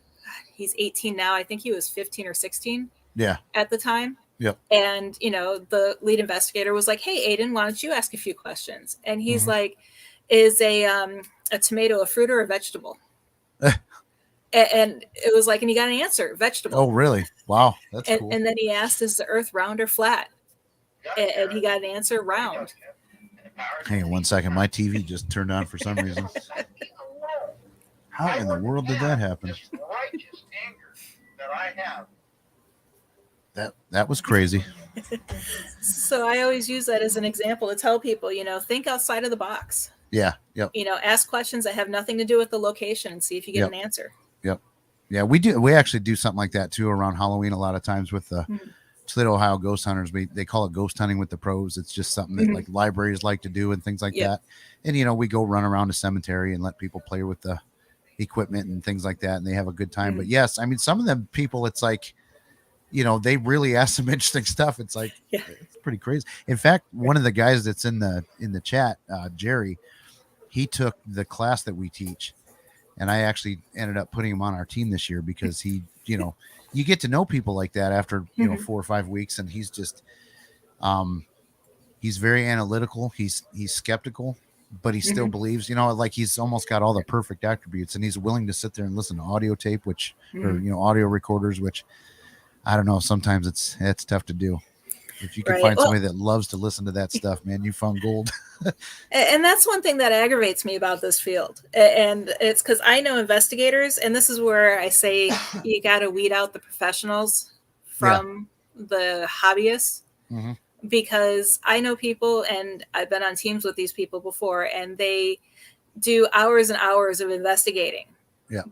he's 18 now. I think he was 15 or 16 at the time. Yep. And, the lead investigator was like, hey, Aiden, why don't you ask a few questions? And he's like, is a tomato a fruit or a vegetable? And it was like, and he got an answer, vegetable. Oh, really? Wow. That's cool. And then he asked, is the earth round or flat? And he got an answer, round. Hang on one second. My TV just turned on for some reason. How in the world did that happen? That was crazy. So I always use that as an example to tell people, think outside of the box. Yeah. Yep. Ask questions that have nothing to do with the location and see if you get an answer. Yep. Yeah, we do. We actually do something like that too around Halloween a lot of times with the Toledo, Ohio ghost hunters. They call it ghost hunting with the pros. It's just something that like libraries like to do and things like that. And, we go run around a cemetery and let people play with the equipment and things like that. And they have a good time. But yes, I mean, some of them people, it's like, they really ask some interesting stuff. It's like, it's pretty crazy. In fact, one of the guys that's in the chat, Jerry, he took the class that we teach, and I actually ended up putting him on our team this year because he, you get to know people like that after, 4 or 5 weeks. And he's just, he's very analytical. He's skeptical, but he still believes, like he's almost got all the perfect attributes, and he's willing to sit there and listen to audio tape, which, or, audio recorders, which I don't know. Sometimes it's tough to do. If you can find somebody that loves to listen to that stuff, man, you found gold. And that's one thing that aggravates me about this field. And it's because I know investigators, and this is where I say you got to weed out the professionals from the hobbyists, because I know people, and I've been on teams with these people before, and they do hours and hours of investigating,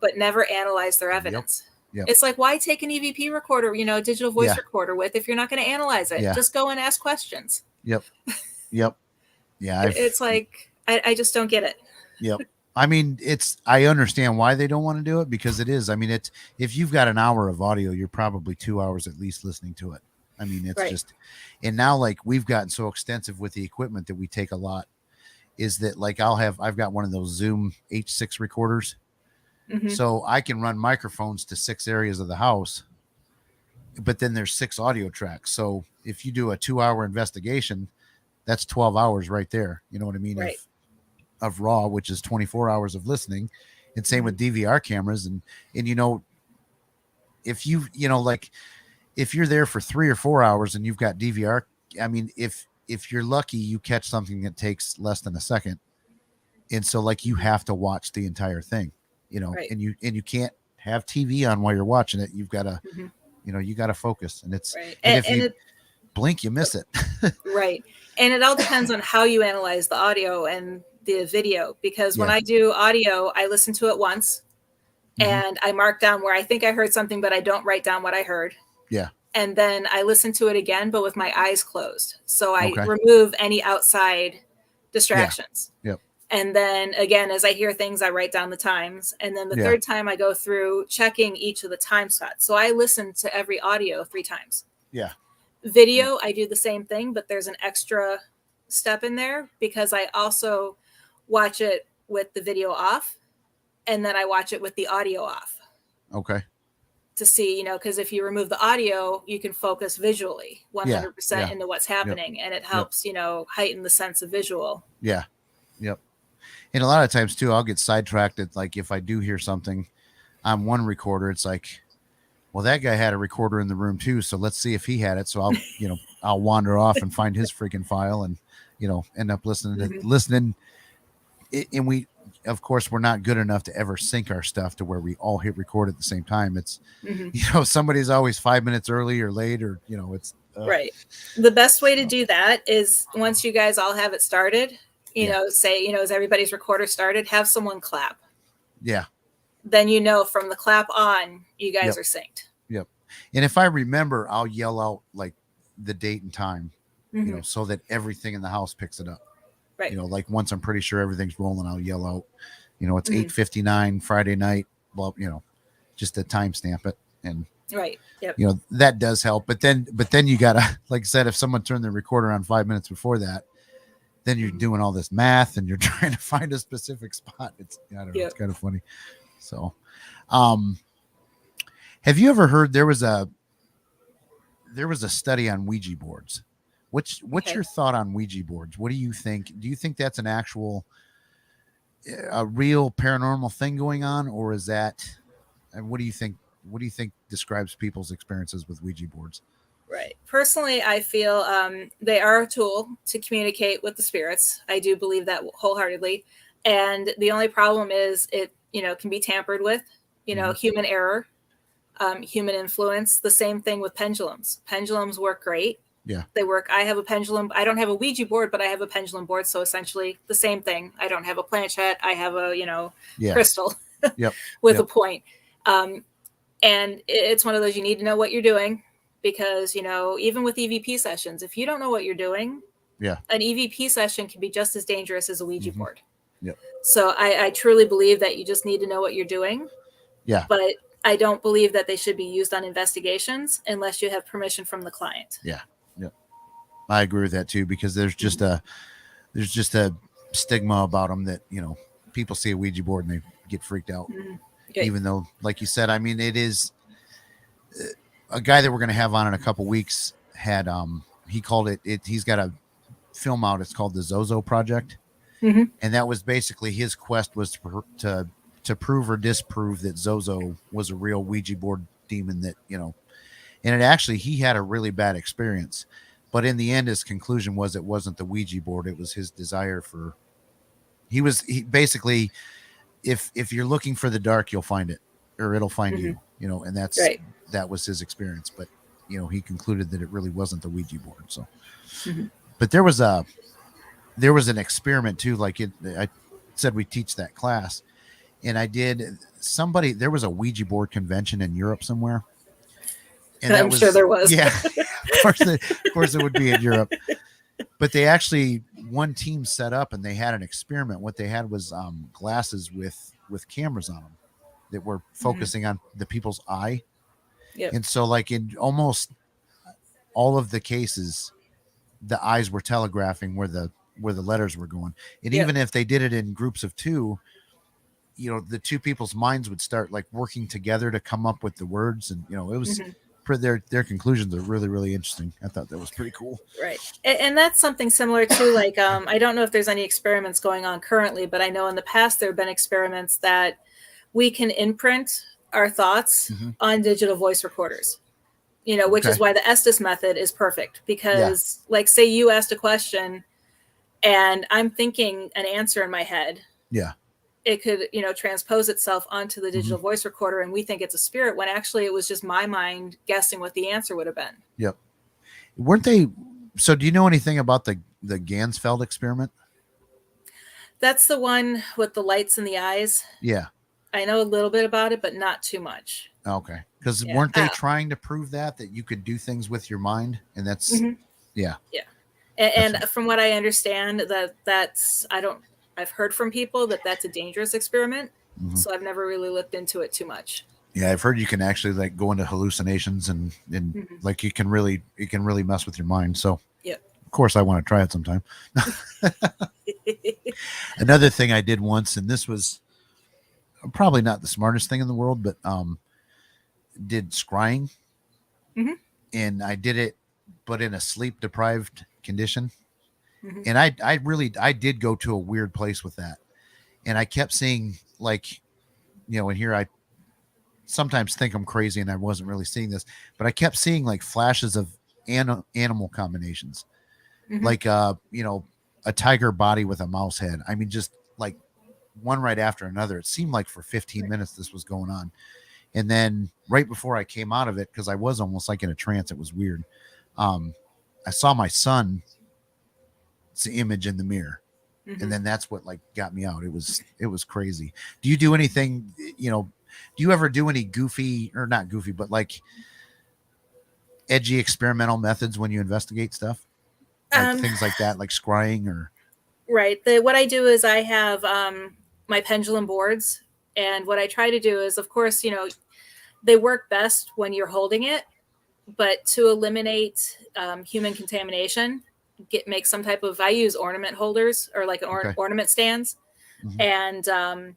but never analyze their evidence. Yep. It's like, why take an EVP recorder, digital voice recorder with, if you're not going to analyze it? Just go and ask questions. Yep. Yeah. It's like, I just don't get it. Yep. I mean, I understand why they don't want to do it, because it is. I mean, if you've got an hour of audio, you're probably 2 hours at least listening to it. I mean, it's just, and now like we've gotten so extensive with the equipment that we take a lot, is that like I've got one of those Zoom H6 recorders. So I can run microphones to 6 areas of the house, but then there's 6 audio tracks. So if you do a 2-hour investigation, that's 12 hours right there. You know what I mean? Right. Of raw, which is 24 hours of listening. And same with DVR cameras. And you know, if like if you're there for 3 or 4 hours and you've got DVR, I mean, if you're lucky, you catch something that takes less than a second. And so like you have to watch the entire thing, you know, Right. and you can't have TV on while you're watching it. You've got to, you know, you got to focus, and it's, Right. and if you blink, you miss it. Right. And it all depends on how you analyze the audio and the video, because when Yeah. I do audio, I listen to it once and I mark down where I think I heard something, but I don't write down what I heard. Yeah. And then I listen to it again, but with my eyes closed. So I Okay. remove any outside distractions. Yep. And then again, as I hear things, I write down the times. And then the third time I go through checking each of the time slots. So I listen to every audio 3 times. Yeah. Video, I do the same thing, but there's an extra step in there because I also watch it with the video off, and then I watch it with the audio off. Okay. To see, you know, because if you remove the audio, you can focus visually 100% into what's happening, and it helps, you know, heighten the sense of visual. Yeah. Yep. And a lot of times too, I'll get sidetracked at, like, if I do hear something on one recorder, it's like, well, that guy had a recorder in the room too, so let's see if he had it. So I'll, you know, I'll wander off and find his freaking file, and, you know, end up listening. And we, of course, we're not good enough to ever sync our stuff to where we all hit record at the same time. It's, you know, somebody's always 5 minutes early or late, or, you know, it's right. The best way to do that is once you guys all have it started, you know, say, you know, as everybody's recorder started, have someone clap. Yeah. Then, you know, from the clap on, you guys are synced. Yep. And if I remember, I'll yell out like the date and time, you know, so that everything in the house picks it up. Right. You know, like once I'm pretty sure everything's rolling, I'll yell out, you know, it's 8:59 Friday night. Well, you know, just to timestamp it. And right. Yep. You know, that does help. But then you gotta, like I said, if someone turned the recorder on 5 minutes before that, then you're doing all this math and you're trying to find a specific spot. It's, I don't know, it's kind of funny. So, have you ever heard there was a study on Ouija boards? What's your thought on Ouija boards? What do you think? Do you think that's an actual, a real paranormal thing going on, or is that? And what do you think? What do you think describes people's experiences with Ouija boards? Right. Personally, I feel they are a tool to communicate with the spirits. I do believe that wholeheartedly. And the only problem is it, you know, can be tampered with, you know, human error, human influence. The same thing with pendulums. Pendulums work great. Yeah. They work. I have a pendulum. I don't have a Ouija board, but I have a pendulum board. So essentially the same thing. I don't have a planchette. I have a, you know, crystal with a point. And it's one of those, you need to know what you're doing. Because, you know, even with EVP sessions, if you don't know what you're doing, an EVP session can be just as dangerous as a Ouija board. Yep. So I truly believe that you just need to know what you're doing. Yeah. But I don't believe that they should be used on investigations unless you have permission from the client. Yeah. Yep. I agree with that too, because there's just a stigma about them that, you know, people see a Ouija board and they get freaked out. Even though, like you said, I mean, it is a guy that we're going to have on in a couple weeks had, he called it, he's got a film out. It's called the Zozo Project. And that was basically his quest was to prove or disprove that Zozo was a real Ouija board demon that, you know, and it actually, he had a really bad experience, but in the end, his conclusion was it wasn't the Ouija board. It was his desire for, he basically, if you're looking for the dark, you'll find it, or it'll find you, you know, and that's, that was his experience. But, you know, he concluded that it really wasn't the Ouija board. So, but there was an experiment too. Like I said, we teach that class, and there was a Ouija board convention in Europe somewhere. And I'm sure there was. Yeah, of course it would be in Europe. But they actually, one team set up and they had an experiment. What they had was glasses with cameras on them that were focusing on the people's eye. Yep. And so, like, in almost all of the cases, the eyes were telegraphing where the letters were going. And even if they did it in groups of 2, the two people's minds would start like working together to come up with the words, and it was Mhm. their conclusions are really, really interesting. I thought that was pretty cool. Right. And that's something similar to like, I don't know if there's any experiments going on currently, but I know in the past there have been experiments that we can imprint our thoughts Mm-hmm. on digital voice recorders, which is Okay. why the Estes method is perfect. Yeah. Because, like, say you asked a question and I'm thinking an answer in my head, Yeah. it could, transpose itself onto the digital Mm-hmm. voice recorder, and we think it's a spirit when actually it was just my mind guessing what the answer would have been. Yep. Weren't they? So, do you know anything about the Gansfeld experiment? That's the one with the lights in the eyes. Yeah. I know a little bit about it, but not too much. Okay. Because Yeah. weren't they trying to prove that you could do things with your mind, and that's Mhm. yeah. Yeah. And from what I understand, I've heard from people that that's a dangerous experiment. Mm-hmm. So I've never really looked into it too much. Yeah, I've heard you can actually like go into hallucinations and Mm-hmm. like it can really mess with your mind. So Yep. of course I want to try it sometime. Another thing I did once, and this was probably not the smartest thing in the world, but did scrying. Mm-hmm. And I did it, but in a sleep deprived condition. Mm-hmm. And I did go to a weird place with that. And I kept seeing like, and here I sometimes think I'm crazy and I wasn't really seeing this, but I kept seeing like flashes of animal combinations, Mm-hmm. like, a tiger body with a mouse head. I mean, just like one right after another. It seemed like for 15 minutes this was going on. And then right before I came out of it, because I was almost like in a trance, it was weird. I saw my son's image in the mirror. Mm-hmm. And then that's what like got me out. It was crazy. Do you do anything, do you ever do any goofy, or not goofy, but like edgy experimental methods when you investigate stuff? Like things like that, like scrying or. Right. What I do is I have my pendulum boards. And what I try to do is, of course, they work best when you're holding it, but to eliminate human contamination, make some type of, I use ornament holders or like ornament stands. Mm-hmm. And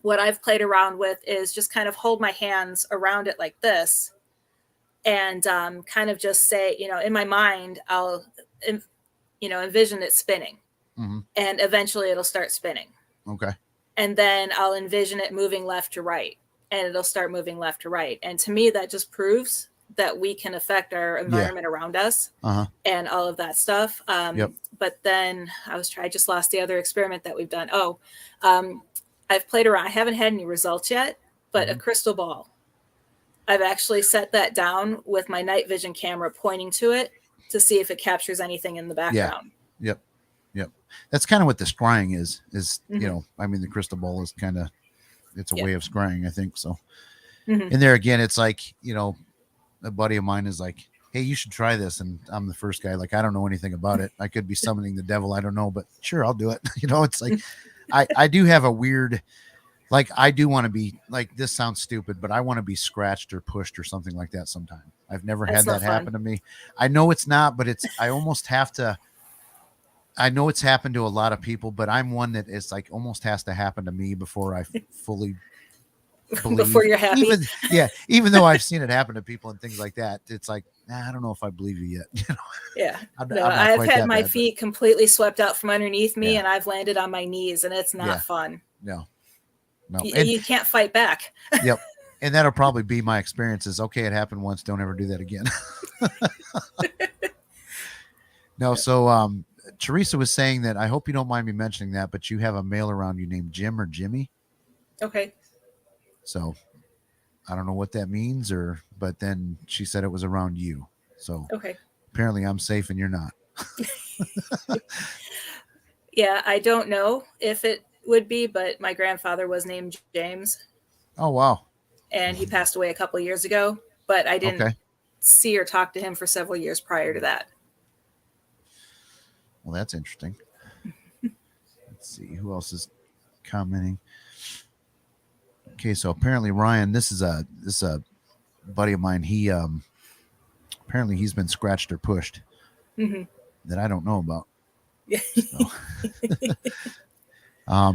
what I've played around with is just kind of hold my hands around it like this and kind of just say, in my mind, I'll, envision it spinning. Mm-hmm. And eventually it'll start spinning. Okay. And then I'll envision it moving left to right, and it'll start moving left to right. And to me, that just proves that we can affect our environment around us and all of that stuff. Yep. But then I just lost the other experiment that we've done. I've played around. I haven't had any results yet, but a crystal ball. I've actually set that down with my night vision camera pointing to it to see if it captures anything in the background. Yeah. Yep. That's kind of what the scrying is, I mean, the crystal ball is kind of, it's a way of scrying, I think. So, and there again, it's like, a buddy of mine is like, hey, you should try this. And I'm the first guy, like, I don't know anything about it. I could be summoning the devil. I don't know, but sure, I'll do it. It's like, I do have a weird, like, I do want to be like, this sounds stupid, but I want to be scratched or pushed or something like that sometime. I've never had that happen to me. I know it's not, but I almost have to. I know it's happened to a lot of people, but I'm one that is like almost has to happen to me before I fully believe. Before you're happy. Even though I've seen it happen to people and things like that, it's like, I don't know if I believe you yet. Yeah. I've had my feet completely swept out from underneath me and I've landed on my knees, and it's not fun. No. You can't fight back. Yep. And that'll probably be my experience is, okay, it happened once. Don't ever do that again. No. So, Teresa was saying that, I hope you don't mind me mentioning that, but you have a male around you named Jim or Jimmy. Okay. So I don't know what that means, but then she said it was around you. So okay. Apparently I'm safe and you're not. Yeah. I don't know if it would be, but my grandfather was named James. Oh, wow. And he passed away a couple of years ago, but I didn't see or talk to him for several years prior to that. Well, that's interesting. Let's see who else is commenting. Okay, so apparently Ryan, this is a buddy of mine. He apparently he's been scratched or pushed that I don't know about. So.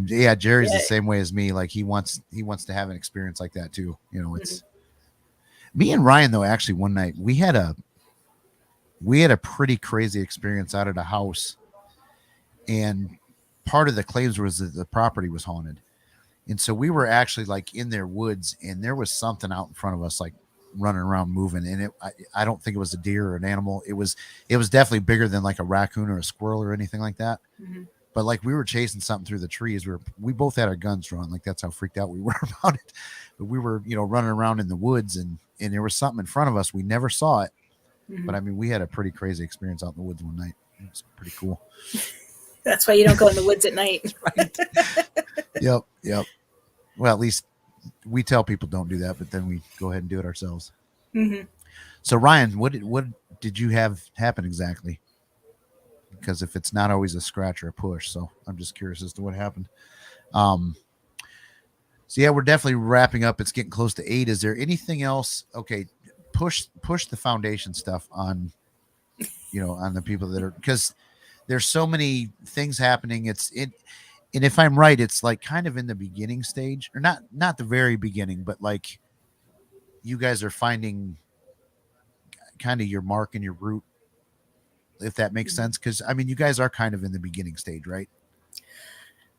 Yeah, Jerry's the Yeah. same way as me. Like he wants to have an experience like that too. You know, it's me and Ryan though. Actually, one night we had a pretty crazy experience out at a house, and part of the claims was that the property was haunted. And so we were actually like in their woods, and there was something out in front of us, like running around moving. And I don't think it was a deer or an animal. It was definitely bigger than like a raccoon or a squirrel or anything like that. Mm-hmm. But like we were chasing something through the trees. We both had our guns drawn. Like that's how freaked out we were about it. But we were, running around in the woods, and there was something in front of us. We never saw it. Mm-hmm. But I mean, we had a pretty crazy experience out in the woods one night. It was pretty cool. That's why you don't go in the woods at night. Right. Yep. Well, at least we tell people don't do that, but then we go ahead and do it ourselves. Mm-hmm. So Ryan, what did you have happen exactly? Because if it's not always a scratch or a push, so I'm just curious as to what happened. So yeah, we're definitely wrapping up. It's getting close to 8. Is there anything else? Okay, push the foundation stuff on, on the people that are, because there's so many things happening. And if I'm right, it's like kind of in the beginning stage, or not the very beginning, but like you guys are finding kind of your mark and your root, if that makes sense. Because I mean, you guys are kind of in the beginning stage, right?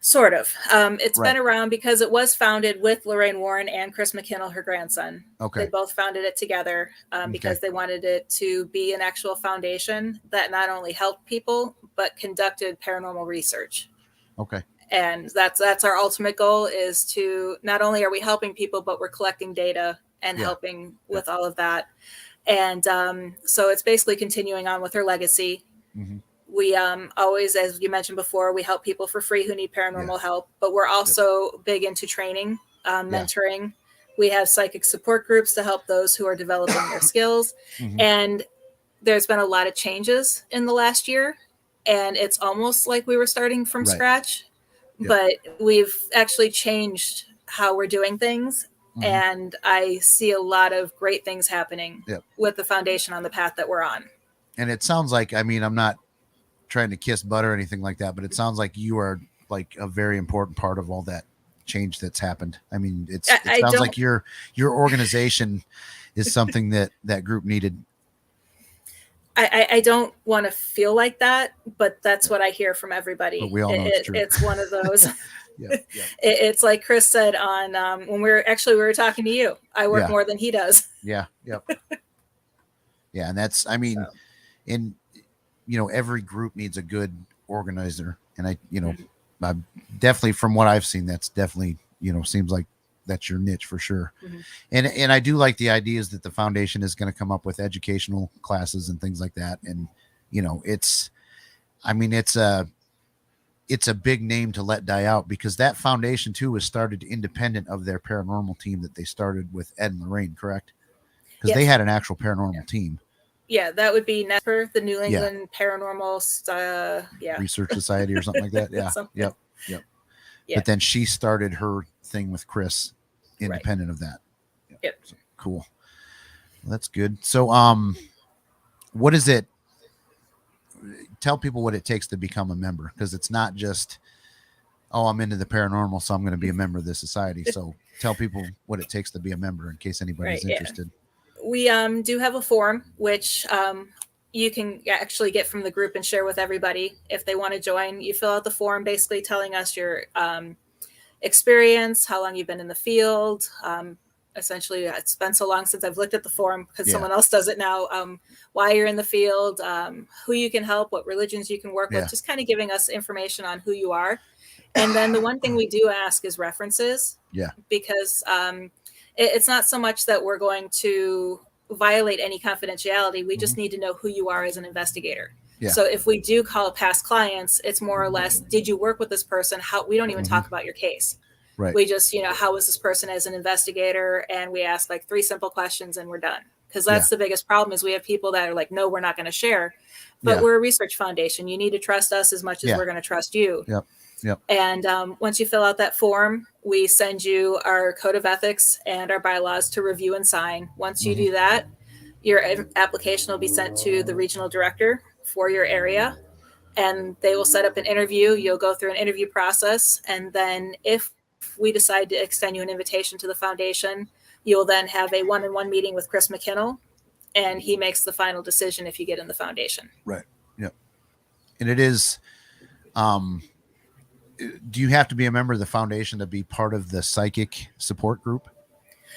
Sort of. It's Right. been around because it was founded with Lorraine Warren and Chris McKinnell, her grandson. Okay. They both founded it together because they wanted it to be an actual foundation that not only helped people, but conducted paranormal research. Okay. And that's our ultimate goal, is to not only are we helping people, but we're collecting data and helping with all of that. And so it's basically continuing on with her legacy. Mm-hmm. We always, as you mentioned before, we help people for free who need paranormal help, but we're also big into training, mentoring. We have psychic support groups to help those who are developing their skills. Mm-hmm. And there's been a lot of changes in the last year, and it's almost like we were starting from scratch, but we've actually changed how we're doing things. Mm-hmm. And I see a lot of great things happening with the foundation on the path that we're on. And it sounds like, I mean, I'm not trying to kiss butt or anything like that, but it sounds like you are like a very important part of all that change that's happened. I mean, it sounds like your organization is something that group needed. I don't want to feel like that, but that's what I hear from everybody. But we all know it's true. It's one of those. It's like Chris said on when we were talking to you. I work more than he does. Yeah. And that's, I mean, in every group needs a good organizer, and I definitely, from what I've seen, that's definitely seems like that's your niche for sure. Mm-hmm. And I do like the ideas that the foundation is going to come up with educational classes and things like that. And it's a big name to let die out, because that foundation too was started independent of their paranormal team that they started with Ed and Lorraine, correct? Because they had an actual paranormal team. Yeah, that would be NESPR, the New England Paranormal Research Society or something like that. Yeah. Yep. But then she started her thing with Chris, independent of that. Yep. So, cool. Well, that's good. So, what is it? Tell people what it takes to become a member, because it's not just, I'm into the paranormal, so I'm going to be a member of this society. So tell people what it takes to be a member in case anybody's interested. We do have a form, which you can actually get from the group and share with everybody if they want to join. You fill out the form basically telling us your experience, how long you've been in the field. Essentially, it's been so long since I've looked at the form because someone else does it now. Why you're in the field, who you can help, what religions you can work with, just kind of giving us information on who you are. And then the one thing we do ask is references. Yeah. Because it's not so much that we're going to violate any confidentiality. We just need to know who you are as an investigator. Yeah. So if we do call past clients, it's more or less, did you work with this person? We don't even talk about your case. Right. We just, how was this person as an investigator? And we ask like 3 simple questions and we're done. Because that's the biggest problem, is we have people that are like, no, we're not going to share. But we're a research foundation. You need to trust us as much as we're going to trust you. Yep. And once you fill out that form, we send you our code of ethics and our bylaws to review and sign. Once you do that, your application will be sent to the regional director for your area. and they will set up an interview. You'll go through an interview process, and then if we decide to extend you an invitation to the foundation, you will then have a one-on-one meeting with Chris McKinnell, and he makes the final decision if you get in the foundation. Right. Yep. And it is, do you have to be a member of the foundation to be part of the psychic support group?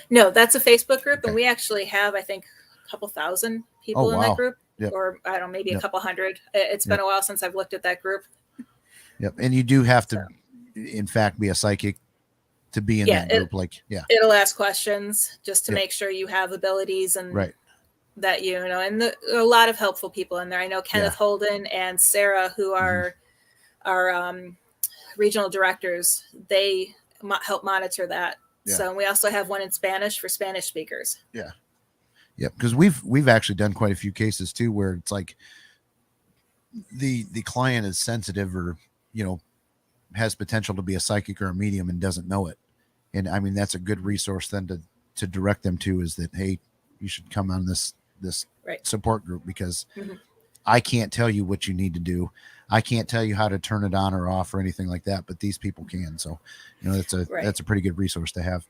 No, that's a Facebook group, Okay. and we actually have, I think, a couple thousand people in that group, or I don't know, maybe a couple hundred. It's been a while since I've looked at that group. Yep. And you do have to, in fact, be a psychic to be in that group. It'll ask questions just to make sure you have abilities and that, you know, and there are a lot of helpful people in there. I know Kenneth Holden and Sarah, who are our regional directors, they help monitor that. Yeah. So we also have one in Spanish for Spanish speakers. Yeah. Yeah. Because we've actually done quite a few cases too, where it's like the client is sensitive or, you know, has potential to be a psychic or a medium and doesn't know it. And I mean, that's a good resource then to direct them to, is that, hey, you should come on this support group, because I can't tell you what you need to do. I can't tell you how to turn it on or off or anything like that, but these people can. So, you know, that's a pretty good resource to have.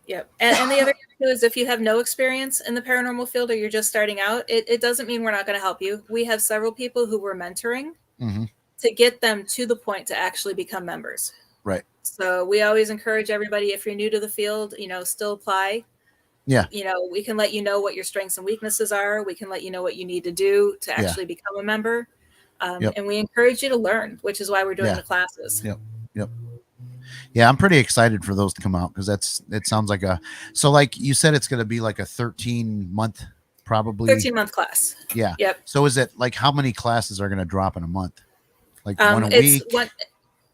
Yep. And the other thing is, if you have no experience in the paranormal field or you're just starting out, it doesn't mean we're not going to help you. We have several people who we're mentoring to get them to the point to actually become members. Right. So we always encourage everybody, if you're new to the field, you know, still apply. Yeah. You know, we can let you know what your strengths and weaknesses are. We can let you know what you need to do to actually become a member. And we encourage you to learn, which is why we're doing the classes. Yep. Yep. Yeah, I'm pretty excited for those to come out, because it sounds like so like you said, it's going to be like a 13-month, probably 13-month class. Yeah. Yep. So is it like, how many classes are going to drop in a month? Like one a week?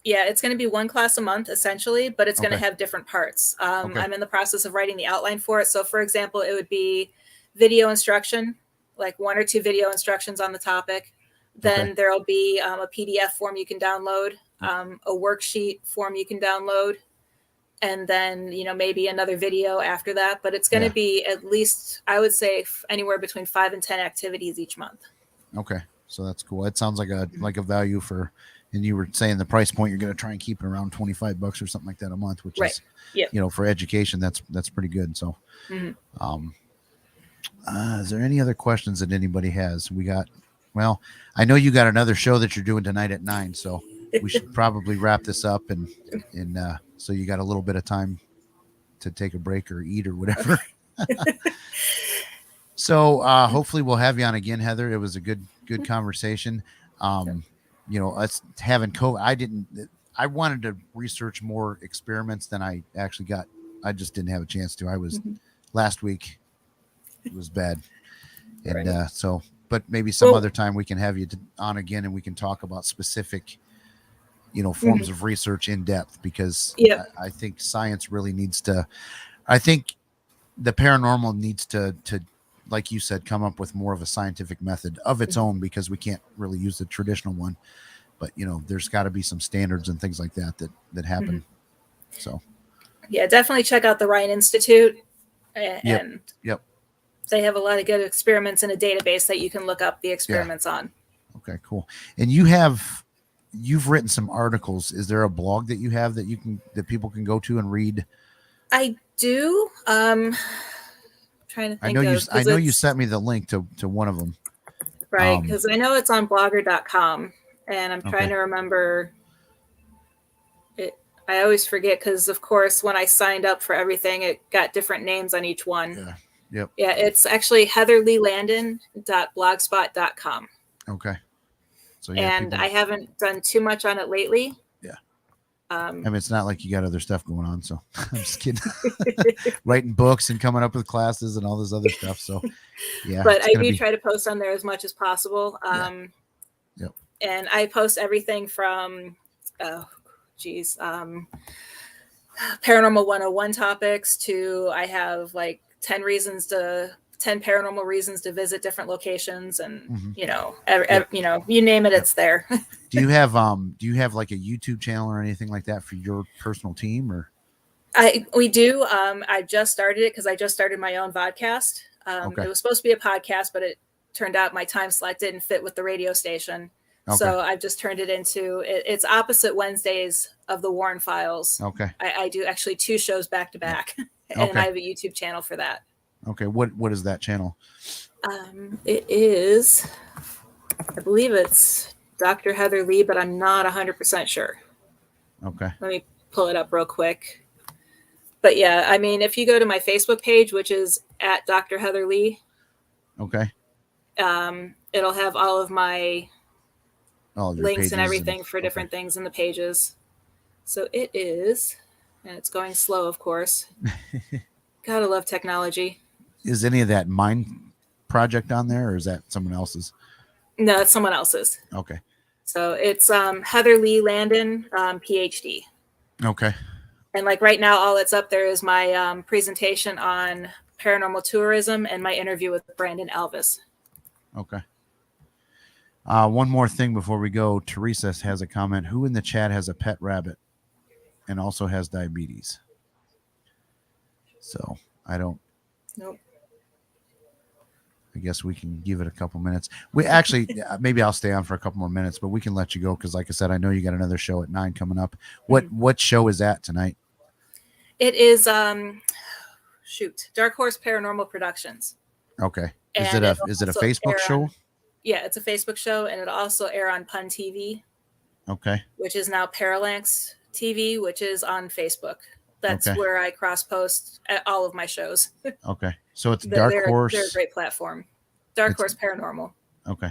It's going to be one class a month essentially, but it's going to have different parts. I'm in the process of writing the outline for it. So for example, it would be video instruction, like 1 or 2 video instructions on the topic. Then there'll be a PDF form you can download, a worksheet form you can download, and then, you know, maybe another video after that. But it's going to be at least, I would say, anywhere between 5 and 10 activities each month. Okay. So that's cool. It sounds like a value for, and you were saying the price point, you're going to try and keep it around $25 or something like that a month, which is, you know, for education, that's pretty good. So, is there any other questions that anybody has? Well, I know you got another show that you're doing tonight at 9, so we should probably wrap this up, and so you got a little bit of time to take a break or eat or whatever. So hopefully we'll have you on again, Heather. It was a good conversation. You know, us having COVID, I wanted to research more experiments than I actually got. I just didn't have a chance to. I was last week. It was bad. And so, but maybe some other time we can have you on again, and we can talk about specific, you know, forms of research in depth, because I think science really needs to, I think the paranormal needs to, like you said, come up with more of a scientific method of its own, because we can't really use the traditional one. But, you know, there's got to be some standards and things like that happen. So, yeah, definitely check out the Ryan Institute. And they have a lot of good experiments in a database that you can look up the experiments on. Okay, cool. And you've written some articles. Is there a blog that you have that people can go to and read? I do. Trying to think. I know you sent me the link to one of them. Right, because I know it's on blogger.com, and I'm trying to remember it. I always forget, because of course when I signed up for everything, it got different names on each one. Yeah. Yep. Yeah, it's actually heatherleighlandon.blogspot.com. Okay. So and I haven't done too much on it lately. Yeah. I mean, it's not like you got other stuff going on, so I'm just kidding. Writing books and coming up with classes and all this other stuff. So, yeah. But I do try to post on there as much as possible. And I post everything from, Paranormal 101 topics to, I have like 10 paranormal reasons to visit different locations, and you know, you name it, it's there. Do you have like a YouTube channel or anything like that for your personal team, or? We do. I just started it because I just started my own vodcast. It was supposed to be a podcast, but it turned out my time slot didn't fit with the radio station. So I've just turned it into it's opposite Wednesdays of the Warren Files. Okay. I do actually 2 shows back to back, and I have a YouTube channel for that. Okay. What is that channel? It is, I believe it's Dr. Heather Leigh, but I'm not 100% sure. Okay. Let me pull it up real quick. But yeah, I mean, if you go to my Facebook page, which is at Dr. Heather Leigh, okay, it'll have all of my links and everything for okay. different things in the pages. So it is, and it's going slow, of course. Gotta love technology. Is any of that Mind Project on there, or is that someone else's? No, it's someone else's. Okay. So it's Heather Leigh Landon, PhD. Okay. And like right now, all that's up there is my presentation on paranormal tourism and my interview with Brandon Alvis. Okay. One more thing before we go. Teresa has a comment. Who in the chat has a pet rabbit and also has diabetes? So I don't. Nope. I guess we can give it a couple minutes. We actually, maybe I'll stay on for a couple more minutes, but we can let you go because, like I said, I know you got another show at 9 coming up. What show is that tonight? It is Dark Horse Paranormal Productions. Okay. Is it a Facebook show? Yeah, it's a Facebook show, and it'll also air on Pun TV. Okay. Which is now Parallax TV, which is on Facebook. That's where I cross post at all of my shows. Okay. So it's Dark Horse. They're a great platform. Dark Horse Paranormal. Okay.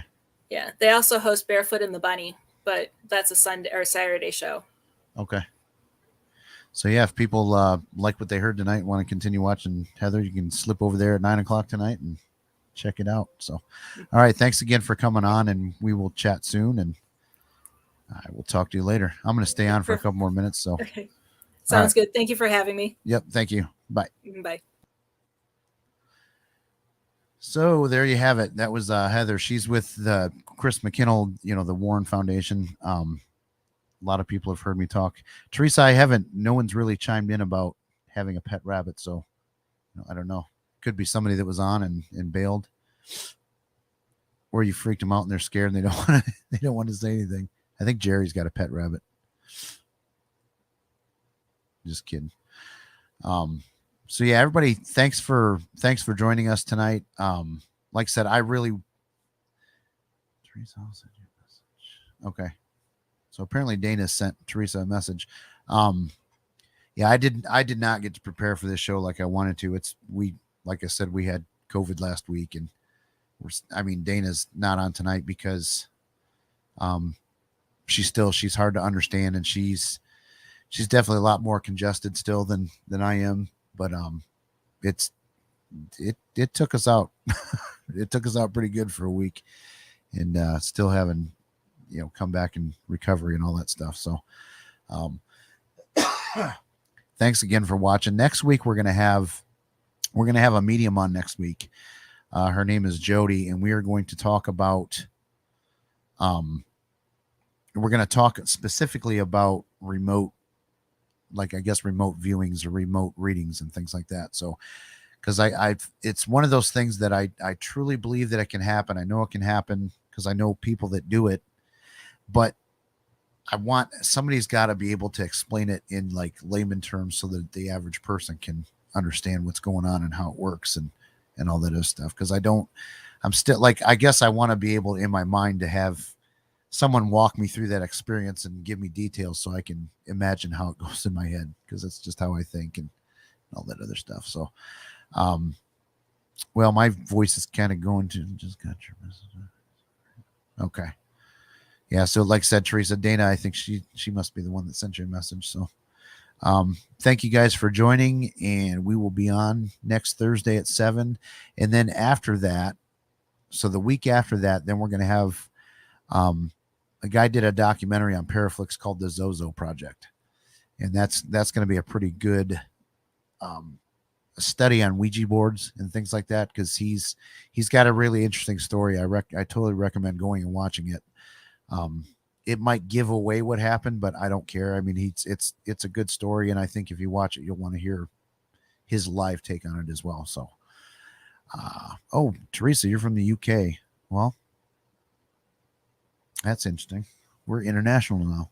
Yeah. They also host Barefoot and the Bunny, but that's a Sunday or Saturday show. Okay. So yeah, if people like what they heard tonight and want to continue watching Heather, you can slip over there at 9:00 tonight and check it out. So, all right. Thanks again for coming on, and we will chat soon, and I will talk to you later. I'm going to stay on for a couple more minutes. So okay. Sounds good. Thank you for having me. Yep. Thank you. Bye. Bye. So there you have it. That was Heather. She's with the Chris McKinnell, the Warren Foundation. A lot of people have heard me talk. Teresa, no one's really chimed in about having a pet rabbit. So I don't know. Could be somebody that was on and bailed, or you freaked them out and they're scared and they don't want to say anything. I think Jerry's got a pet rabbit. Just kidding. So yeah, everybody, thanks for joining us tonight. Like I said, Teresa, I'll send you a message. Okay. So apparently Dana sent Teresa a message. Yeah, I did not get to prepare for this show like I wanted to. Like I said, we had COVID last week, and Dana's not on tonight because she's hard to understand, and she's definitely a lot more congested still than I am. But it took us out. It took us out pretty good for a week, and still having come back and recovery and all that stuff. So thanks again for watching. Next week we're gonna have a medium on next week. Her name is Jody, and we are going to talk about we're going to talk specifically about remote viewings or remote readings and things like that. So, because it's one of those things that I truly believe that it can happen. I know it can happen because I know people that do it, but somebody's got to be able to explain it in like layman terms so that the average person can understand what's going on and how it works and all that other stuff. Because I'm still like, I guess I want to be able in my mind to have someone walk me through that experience and give me details so I can imagine how it goes in my head, because that's just how I think and all that other stuff. So, well, my voice is kind of going to just got your message. Okay. Yeah. So like I said, Teresa, Dana, I think she must be the one that sent you a message. So, thank you guys for joining, and we will be on next Thursday at 7. And then after that, so the week after that, then we're going to have, a guy did a documentary on Paraflix called the Zozo Project. And that's going to be a pretty good, study on Ouija boards and things like that. Cause he's got a really interesting story. I totally recommend going and watching it. It might give away what happened, but I don't care. I mean, it's a good story, and I think if you watch it, you'll want to hear his live take on it as well. So, oh, Teresa, you're from the UK. Well, That's interesting. We're international now.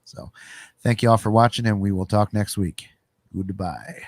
So thank you all for watching, and we will talk next week. Goodbye.